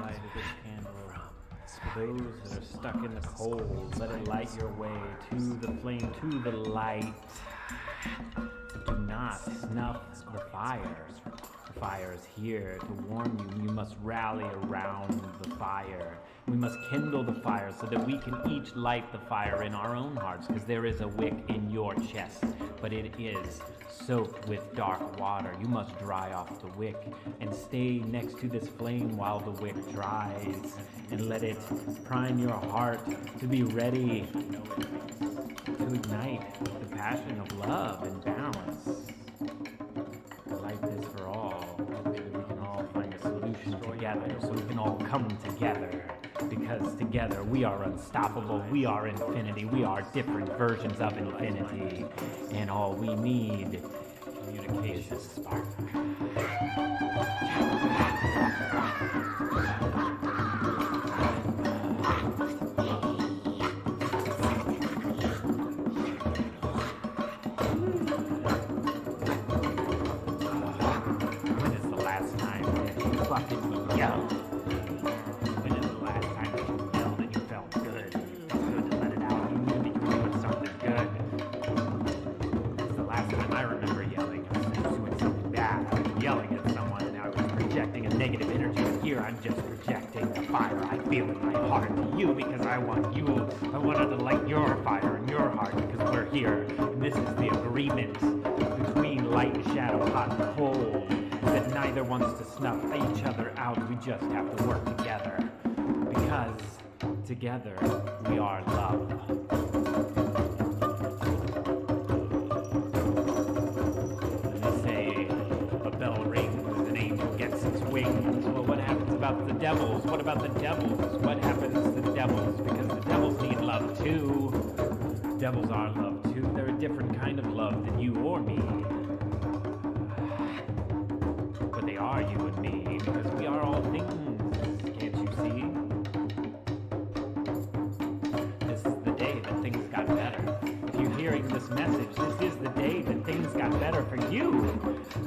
Speaker 4: light of this candle. For those that are stuck in the cold, let it light your way to the flame, to the light. Do not snuff the fire. The fire is here to warm you. You must rally around the fire. We must kindle the fire so that we can each light the fire in our own hearts, because there is a wick in your chest, but it is soaked with dark water. You must dry off the wick and stay next to this flame while the wick dries, and let it prime your heart to be ready to ignite the passion of love and balance. To light this for all, so we can all find a solution together, so we can all come together. Because together we are unstoppable, we are infinity, we are different versions of infinity, and all we need is a spark. When is the last time that you fucking yelled? When is the last time that you yelled and you felt good? Good to let it out. You knew that you were doing something good. It's the last time I remember yelling. I was doing something bad. I was yelling at someone and I was projecting a negative energy. And here I'm just projecting the fire I feel in my heart to you, because I want you. I wanted to light your fire in your heart because we're here. And this is the agreement between light and shadow, hot and cold, that neither wants to snuff each other out. We just have to work together, because together we are love. And they say a bell rings, an angel gets its wings. Well, what happens about the devils? What about the devils? What happens to the devils? Because the devils need love too. Devils are love too. They're a different kind of love than you or me. But they are you and me, because we are all things. Can't you see? This is the day that things got better. If you're hearing this message, this is the day that things got better for you.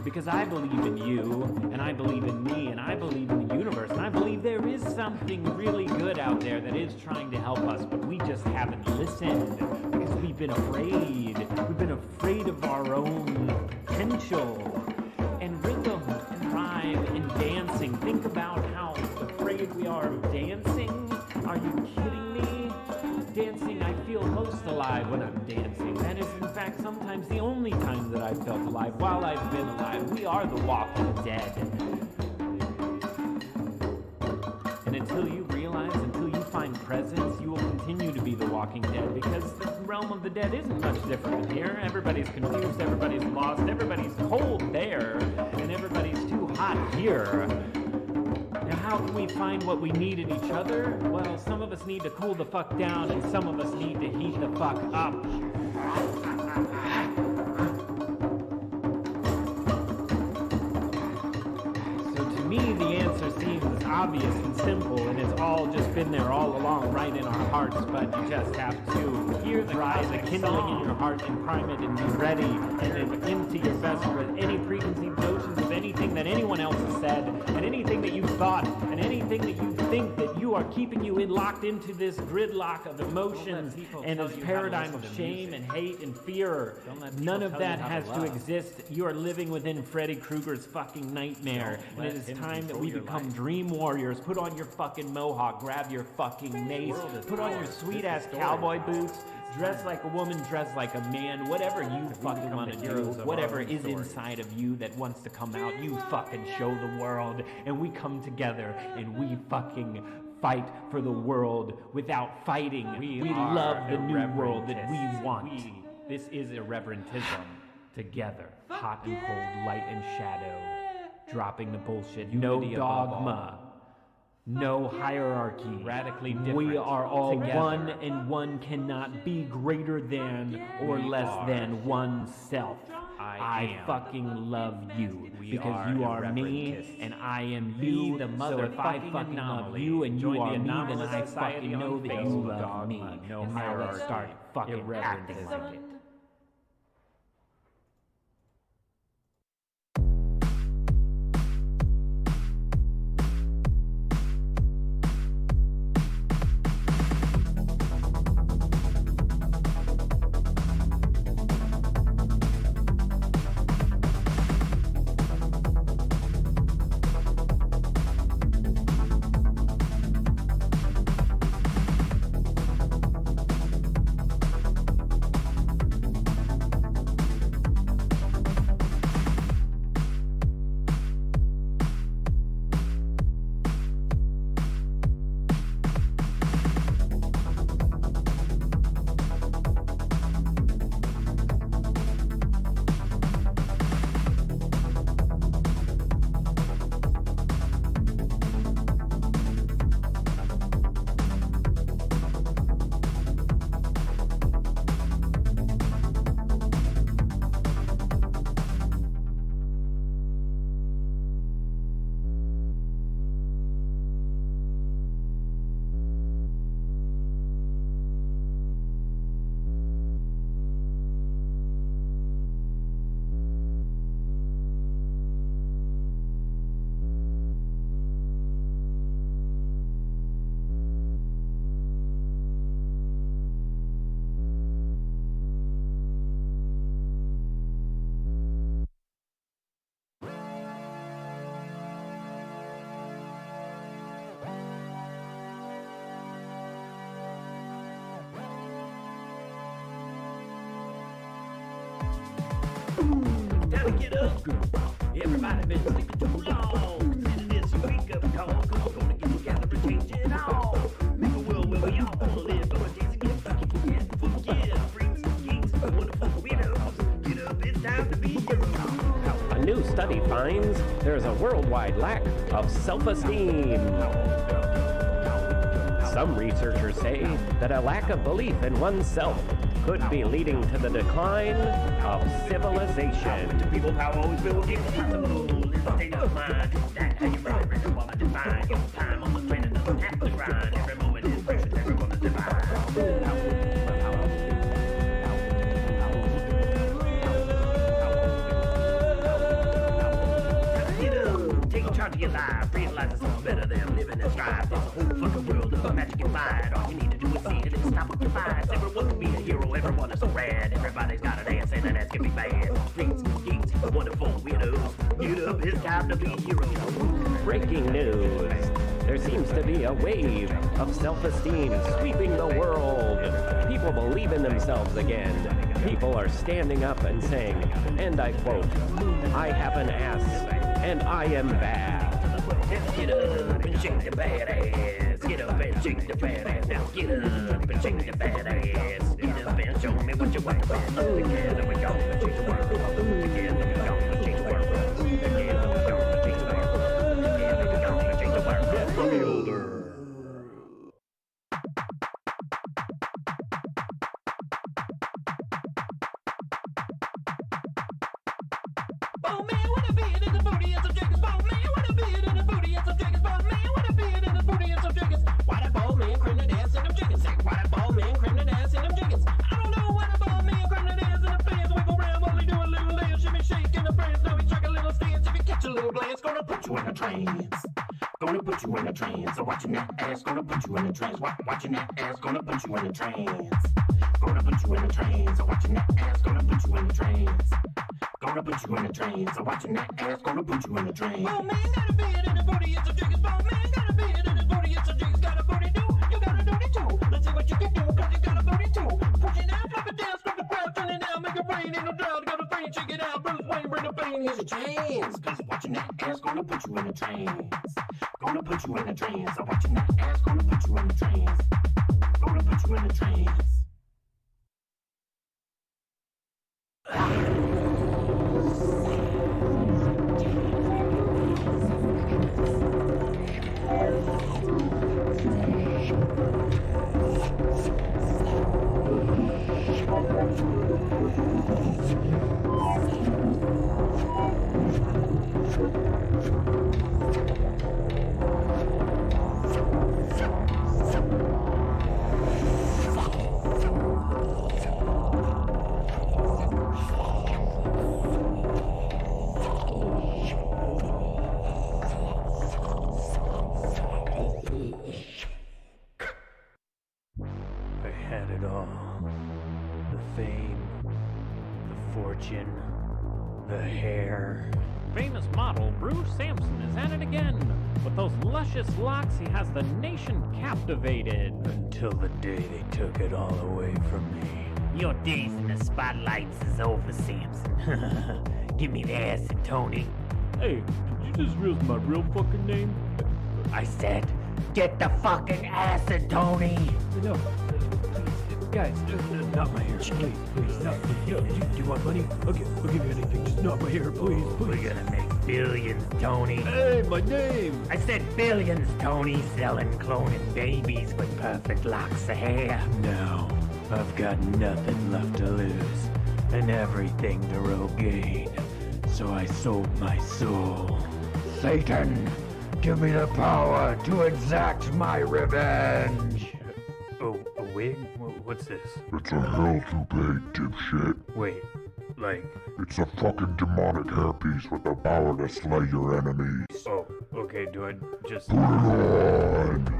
Speaker 4: Because I believe in you, and I believe in me, and I believe in the universe, and I believe there is something really good out there that is trying to help us, but we just haven't listened, because we've been afraid. We've been afraid of our own potential. And rhythm and rhyme and dancing. Think about how afraid we are of dancing. Are you kidding me? Dancing, I feel most alive when I'm dancing. That is, in fact, sometimes the only time that I've felt alive while I've been alive. We are the walking dead. And until you realize, until you find presence, you will continue to be the walking dead, because the realm of the dead isn't much different than here. Everybody's confused, everybody's lost, everybody's cold there, and everybody's too hot here. Now, how can we find what we need in each other? Well, some of us need to cool the fuck down, and some of us need to heat the fuck up. So to me, the answer seems obvious and simple, and it's all just been there all along, right in our hearts, but you just have to hear the kindling in your heart and prime it and be ready, and then empty your vessel with any preconceived notions of anything that anyone else has said, and anything that you've thought, and anything that you think that you are keeping you locked into this gridlock of emotions and this paradigm of shame and hate and fear. None of that has to exist. You are living within Freddy Krueger's fucking nightmare, and it is time that we become dream warriors. Put on your fucking mohawk, grab your fucking mace, put on your sweet-ass cowboy boots, dress like a woman, dress like a man, whatever you fucking want to do, whatever is inside of you that wants to come out, you fucking show the world, and we come together and we fucking fight for the world without fighting. We love the new world that we want. This is irreverentism. Together, hot and cold, light and shadow, dropping the bullshit, no dogma. No hierarchy. Radically different. We are all together. One, and one cannot be greater than or less than oneself. I fucking love you because you are me and I am you. So if I fucking love you and you are me, then I fucking know that you love me. And now let's start fucking acting like it.
Speaker 5: Time to get up. Everybody been sleeping too long. Listen to this wake up call. Cause we're gonna get together and change it all. Make a world where we all live. Gonna dance and get funky, get forget. Freaks, geeks, wonderful widows. Get up, it's time to be heroes.
Speaker 9: A new study finds there's a worldwide lack of self-esteem. Some researchers say that a lack of belief in oneself could be leading to the decline of civilization.
Speaker 5: People power always been what's impossible. It's a state of mind. That's how you run. Every while I define your time on the planet doesn't have to grind. Every moment is precious. Everyone is divine. Take charge of your life, realize it's all better than living and strive. There's a whole fucking world of magic and light. All you need to do is see it and stop what divides. Everyone can be a hero, everyone is so rad. Everybody's got an ass and an ass can be bad. Freaks, geeks, wonderful weirdos. Get up, it's time to be heroes.
Speaker 9: Breaking news. There seems to be a wave of self-esteem sweeping the world. People believe in themselves again. People are standing up and saying, and I quote, "I have an ass and I am bad."
Speaker 5: Get up and shake the bad ass. Get up and shake the bad ass. Now get up and shake the bad ass. Get up and show me what you want. Together we go and change the world. Together we go and change the world. Together we go and change the world. Together we go and change the world. Builder.
Speaker 10: Oh man, what a beard in the booty and some jiggers. Oh man, what a beard in the booty and some jiggers. Oh man, what a beard in the booty and some jiggers. Why that bald man crim the dance in them jiggers? Say, why that bald man crim the dance in them jiggers? I don't know why the bald man crim the dance in the fans. Wiggle around while he do a little dance. Shimmy shake in the friends. Now he strike a little stance. If you catch a little glance, gonna put you in a trance. Gonna put you in a trance. So watching that ass, gonna put you in a trance. Watching that ass, gonna put you in a trance. Gonna put you in a trance. So watching that ass, gonna put you in a trance. Gonna put you in a trance. So watching that ass, gonna put you in a trance. Oh man, got a beard in the booty, it's a jiggers. Oh man, got a beard in the booty, it's a jiggers. Got a booty too, you got a booty too. Let's see what you can do, cause you got a booty too. Push it down, flip it down, scrub the crowd, turn it down, make it rain, ain't no doubt. Got a frame, check it out, Bruce Wayne, bring the pain, here's a chance. Cause watching that ass, gonna put you in a trance. Gonna put you in a trance. So watching that ass, gonna put you in a trance. Gonna put you in a trance.
Speaker 6: I had it all. The fame, the fortune, the hair.
Speaker 4: Famous model Bruce Sampson is at it again. With those luscious locks, he has the nation captivated.
Speaker 6: Until the day they took it all away from me.
Speaker 5: Your days in the spotlights is over, Samson. Give me the acid, Tony.
Speaker 4: Hey, did you just realize my real fucking name?
Speaker 5: I said, get the fucking acid, Tony.
Speaker 6: No, please, guys, not my hair, please, not. Do you want money? I'll give you anything, just not my hair, please.
Speaker 5: We're gonna make billions, Tony.
Speaker 6: Hey, my name!
Speaker 5: I said billions, Tony, selling cloning babies with perfect locks of hair.
Speaker 6: Now, I've got nothing left to lose, and everything to regain. So I sold my soul. Satan, give me the power to exact my revenge! Oh, a wig? What's this?
Speaker 2: It's a hell toupee, dipshit.
Speaker 6: Wait, like...
Speaker 2: It's a fucking demonic hairpiece with the power to slay your enemies.
Speaker 6: Oh, okay, do I just...
Speaker 2: Put it on!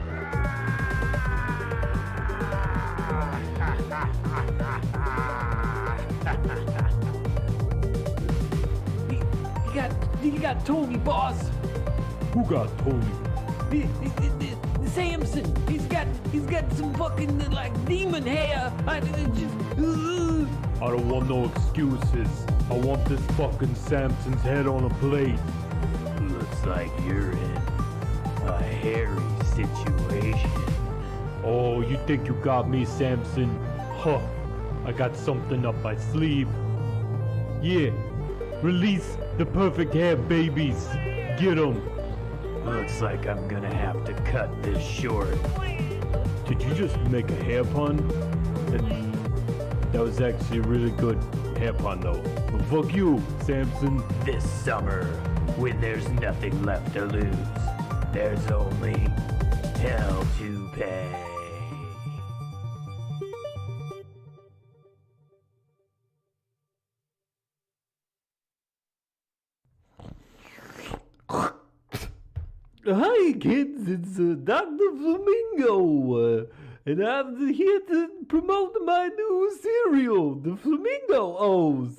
Speaker 4: You got Tony, boss.
Speaker 7: Who got Tony?
Speaker 4: Samson. He's got some fucking like demon hair.
Speaker 7: I don't want no excuses.
Speaker 5: I want this fucking Samson's head on a plate.
Speaker 6: Looks like you're in a hairy situation.
Speaker 5: Oh, you think you got me, Samson? Huh. I got something up my sleeve. Yeah. Release the perfect hair babies. Get 'em.
Speaker 6: Looks like I'm gonna have to cut this short.
Speaker 5: Did you just make a hair pun? That was actually a really good hair pun though. But fuck you, Samson.
Speaker 6: This summer, when there's nothing left to lose, there's only hell to pay.
Speaker 5: Hi kids, it's Dr. Flamingo, and I'm here to promote my new cereal, the Flamingo O's.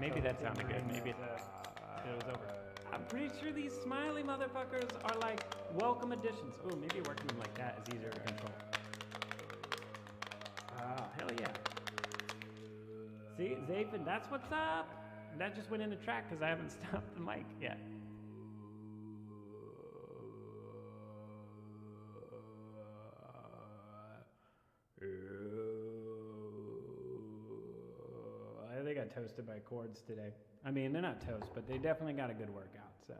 Speaker 3: maybe that sounded good. Maybe it was over. I'm pretty sure these smiley motherfuckers are like welcome additions. Oh, maybe working them like that is easier to control. Hell yeah. See, Zaphin, that's what's up. That just went in the track because I haven't stopped the mic yet. I think I toasted my chords today. I mean, they're not toast, but they definitely got a good workout, so.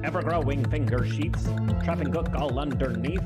Speaker 5: Ever-growing finger sheets, trapping gook all underneath.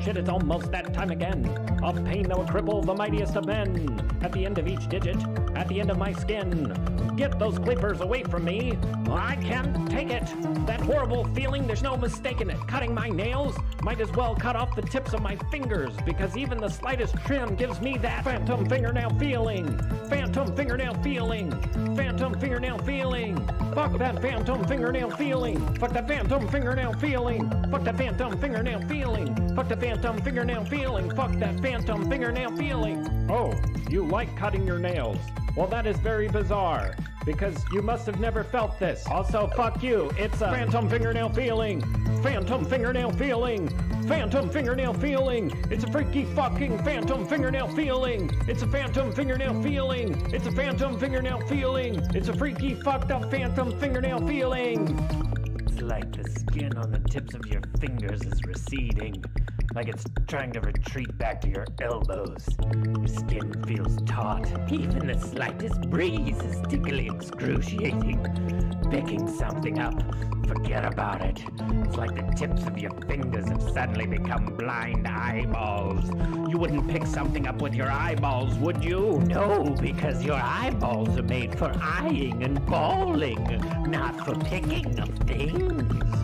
Speaker 5: Shit, it's almost that time again. Of pain that will cripple the mightiest of men. At the end of each digit, at the end of my skin. Get those clippers away from me. I can't take it. That horrible feeling, there's no mistaking it. Cutting my nails, might as well cut off the tips of my fingers, because even the slightest trim gives me that phantom fingernail feeling. Phantom fingernail feeling. Phantom fingernail feeling. Fuck that phantom fingernail feeling. Fuck that phantom fingernail feeling. Fuck that phantom fingernail feeling. Fuck the phantom fingernail feeling. Fuck that phantom fingernail feeling. Oh, you like cutting your nails. Well, that is very bizarre, because you must have never felt this. Also, fuck you. It's a phantom fingernail feeling. Phantom fingernail feeling. Phantom fingernail feeling. It's a freaky fucking phantom fingernail feeling. It's a phantom fingernail feeling. It's a phantom fingernail feeling. It's a freaky fucked up phantom fingernail feeling.
Speaker 6: It's like the skin on the tips of your fingers is receding, like it's trying to retreat back to your elbows. Your skin feels taut. Even the slightest breeze is tickly excruciating. Picking something up, forget about it. It's like the tips of your fingers have suddenly become blind eyeballs. You wouldn't pick something up with your eyeballs, would you? No, because your eyeballs are made for eyeing and balling, not for picking of things.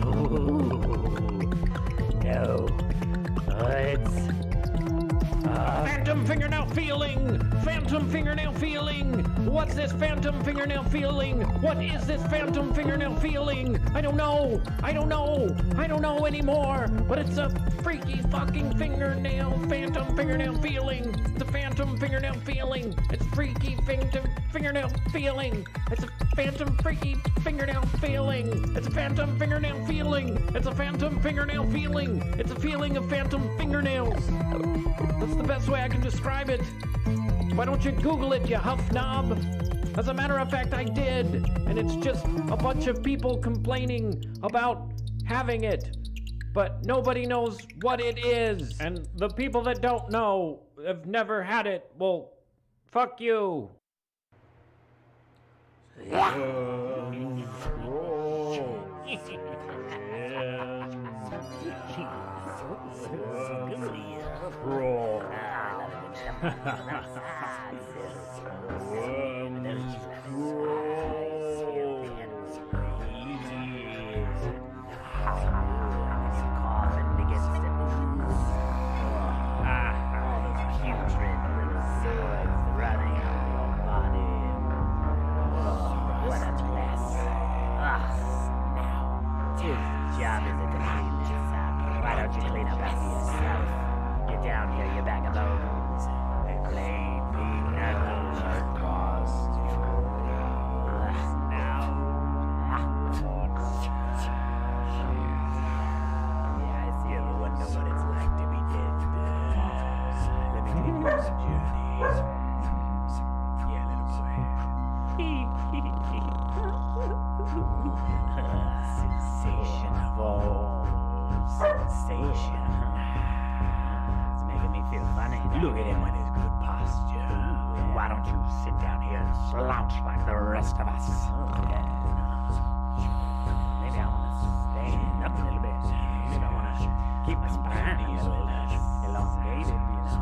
Speaker 6: Ooh. No. It's
Speaker 5: Phantom fingernail feeling! Phantom fingernail feeling! What's this phantom fingernail feeling? What is this phantom fingernail feeling? I don't know! I don't know! I don't know anymore! But it's a freaky fucking fingernail phantom fingernail feeling! It's a phantom fingernail feeling! It's freaky phantom fingernail feeling! It's a phantom freaky fingernail feeling! It's a phantom fingernail feeling! It's a phantom fingernail feeling! It's a feeling of phantom fingernails! That's the best way I can describe it. Why don't you Google it, you huff knob? As a matter of fact, I did. And it's just a bunch of people complaining about having it. But nobody knows what it is. And the people that don't know have never had it. Well, fuck you.
Speaker 6: Sensation of all sensation. It's making me feel funny. Look at him with his good posture. Why don't you sit down here and slouch like the rest of us? Maybe I want to stand up a little bit. Maybe I want to keep my spine a little elongated, you know.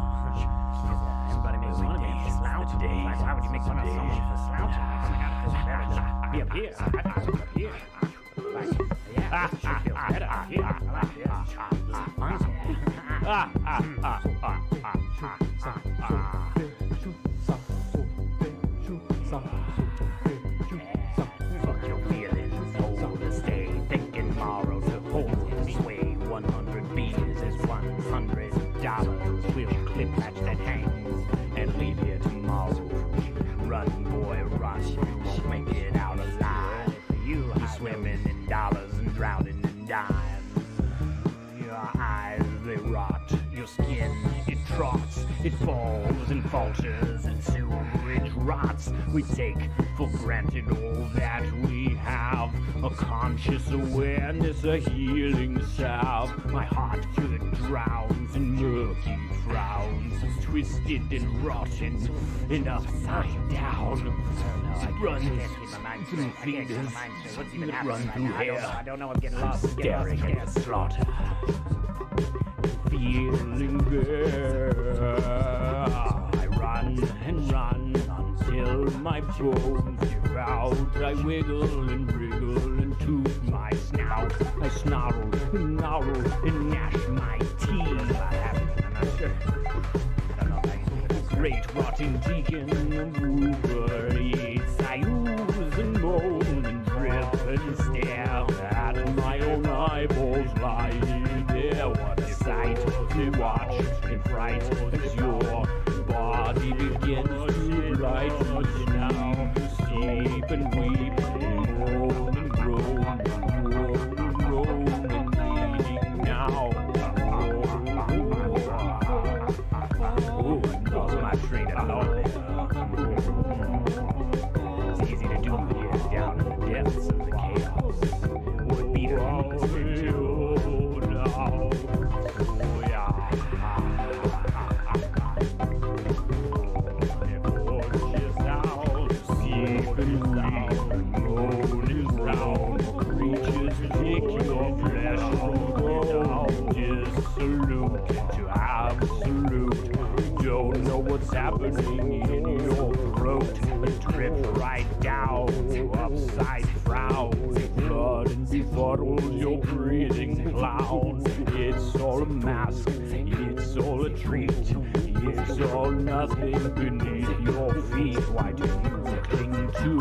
Speaker 6: Everybody makes fun of me for slouching. Like, why would you make fun of someone for slouching? Like, I gotta feel better than be up here. I thought it was up here. Like, yeah, it should feel better up here. I like this. This is fun. Fuck your feelings. Hold to stay. Thinking tomorrow to hold and sway. 100 beers is $100. We'll clip match that hangs and leave here tomorrow. Run, boy, run. You won't make it out alive. You're swimming in dollars and drowning in dimes. Your eyes, they rot. Your skin, it trots. It falls and falters and sewage rots. We take for granted all that we have. A conscious awareness, a healing salve. My heart could drowns in murky frowns. Twisted and rotten and upside down. It runs through fingers. It runs through hair. I don't know what's getting lost. Staring at slaughter. Feeling good. I run and run until my bones give out. I wiggle and wriggle and toot my snout. I snarl and gnarl and gnash my teeth. I'm not sure. I don't know if I great rotting deacon of Uber Eats. I ooze and moan and drip and stare at my own eyeballs lying there. What a sight to watch in fright as your body begins to rise now. Steep and weep and moan and groan and moan and groan and bleeding now. Oh, I lost my train of thought. It's easy to do here down in the depths of the chaos. Would be to listen to now. Oh, yeah. It pushes out, steep and weep, moaning round. Creatures pick your flesh and bone. Dissolute to absolute. Don't know what's happening in your throat. A drip right down to upside frown. Blood and befuddles your breathing clown. It's all a mask, it's all a treat. It's all nothing beneath your feet. Why do you cling to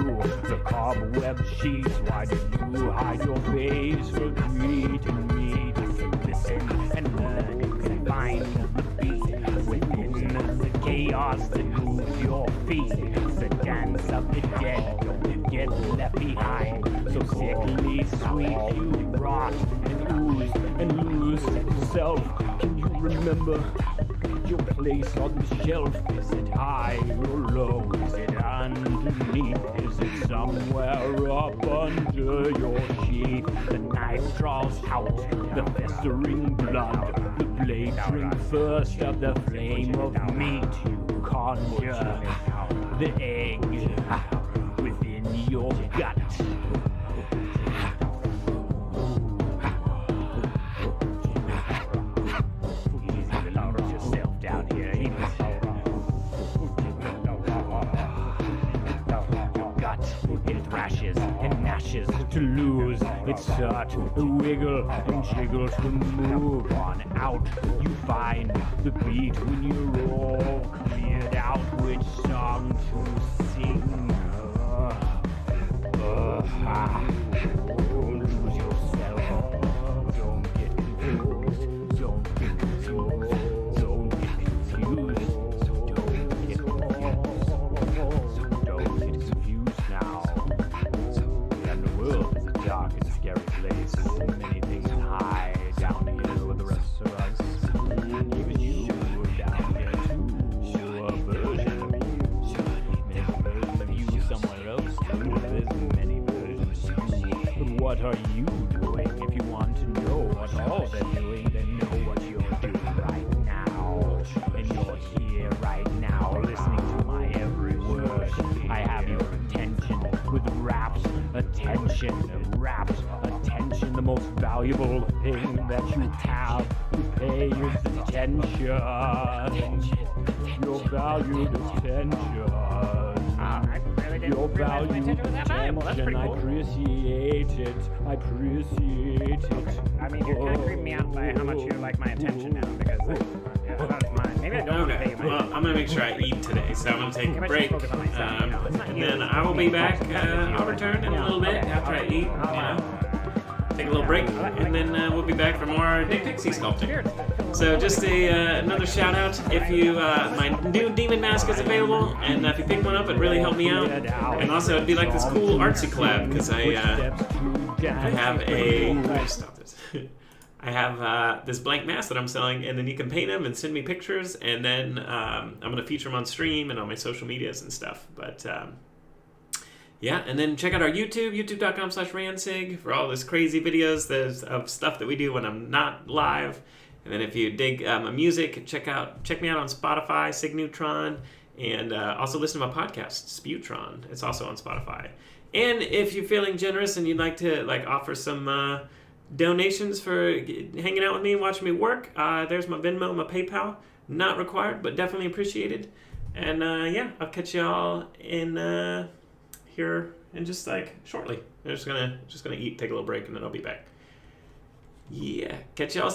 Speaker 6: the cobweb sheets? Why do you hide your face for greeting me? Listen and learn, you can find the beat within the chaos that moves your feet. The dance of the dead, don't get left behind. So sickly sweet, you rot and ooze and lose self. Can you remember your place on the shelf? Is it high or low? Is it underneath? Is it somewhere up under your sheath? The knife draws out the festering blood. The blade drinks first of the flame of meat. You conjure the egg within your gut. Easy to launch yourself down here, ain't it?
Speaker 5: and gnashes to lose its start, wiggle and jiggle to move on out. You find the beat when you're all cleared out, which song to sing. Don't lose yourself. Don't get confused. Don't get confused. Don't get confused. So don't get confused. So don't get confused now. And the world is a dark and scary place. Many things hide down here with the rest of us. And even you are down here too. A version of you. Maybe a version of you somewhere else too. There's many versions of you. But what are you doing? If you want to know what all they're doing, then know what you're doing right now. And you're here right now, listening to my every word. I have your attention with rapt attention. Rapt attention, the most valuable thing that you have to pay is attention. Your valued attention. Your valued attention. I appreciate it. I appreciate it.
Speaker 6: I mean, you're kind of creeping me out by how much you like my attention now, because that's mine. Maybe I don't want to pay you my
Speaker 3: Well, I'm gonna make sure I eat today, so I'm gonna take a
Speaker 6: Maybe I
Speaker 3: break,
Speaker 6: should focus on myself, you know, it's not
Speaker 3: and
Speaker 6: you.
Speaker 3: then I will be back. I'll return in a little bit after I eat. Take a little break, and then we'll be back for more Pixie sculpting. So just another shout out, if you my new demon mask is available, and if you pick one up, it really helped me out. And also it'd be like this cool artsy collab, because I have a stop this. I have this blank mask that I'm selling, and then you can paint them and send me pictures, and then I'm gonna feature them on stream and on my social medias and stuff. But yeah, and then check out our YouTube, youtube.com/rancig, for all this crazy videos of stuff that we do when I'm not live. And then if you dig my music, check me out on Spotify, Cig Neutron, and also listen to my podcast, Sputron. It's also on Spotify. And if you're feeling generous and you'd like to offer some donations for hanging out with me and watching me work, there's my Venmo, my PayPal. Not required, but definitely appreciated. And yeah, I'll catch y'all in here in just shortly. I'm just gonna eat, take a little break, and then I'll be back. Yeah, catch y'all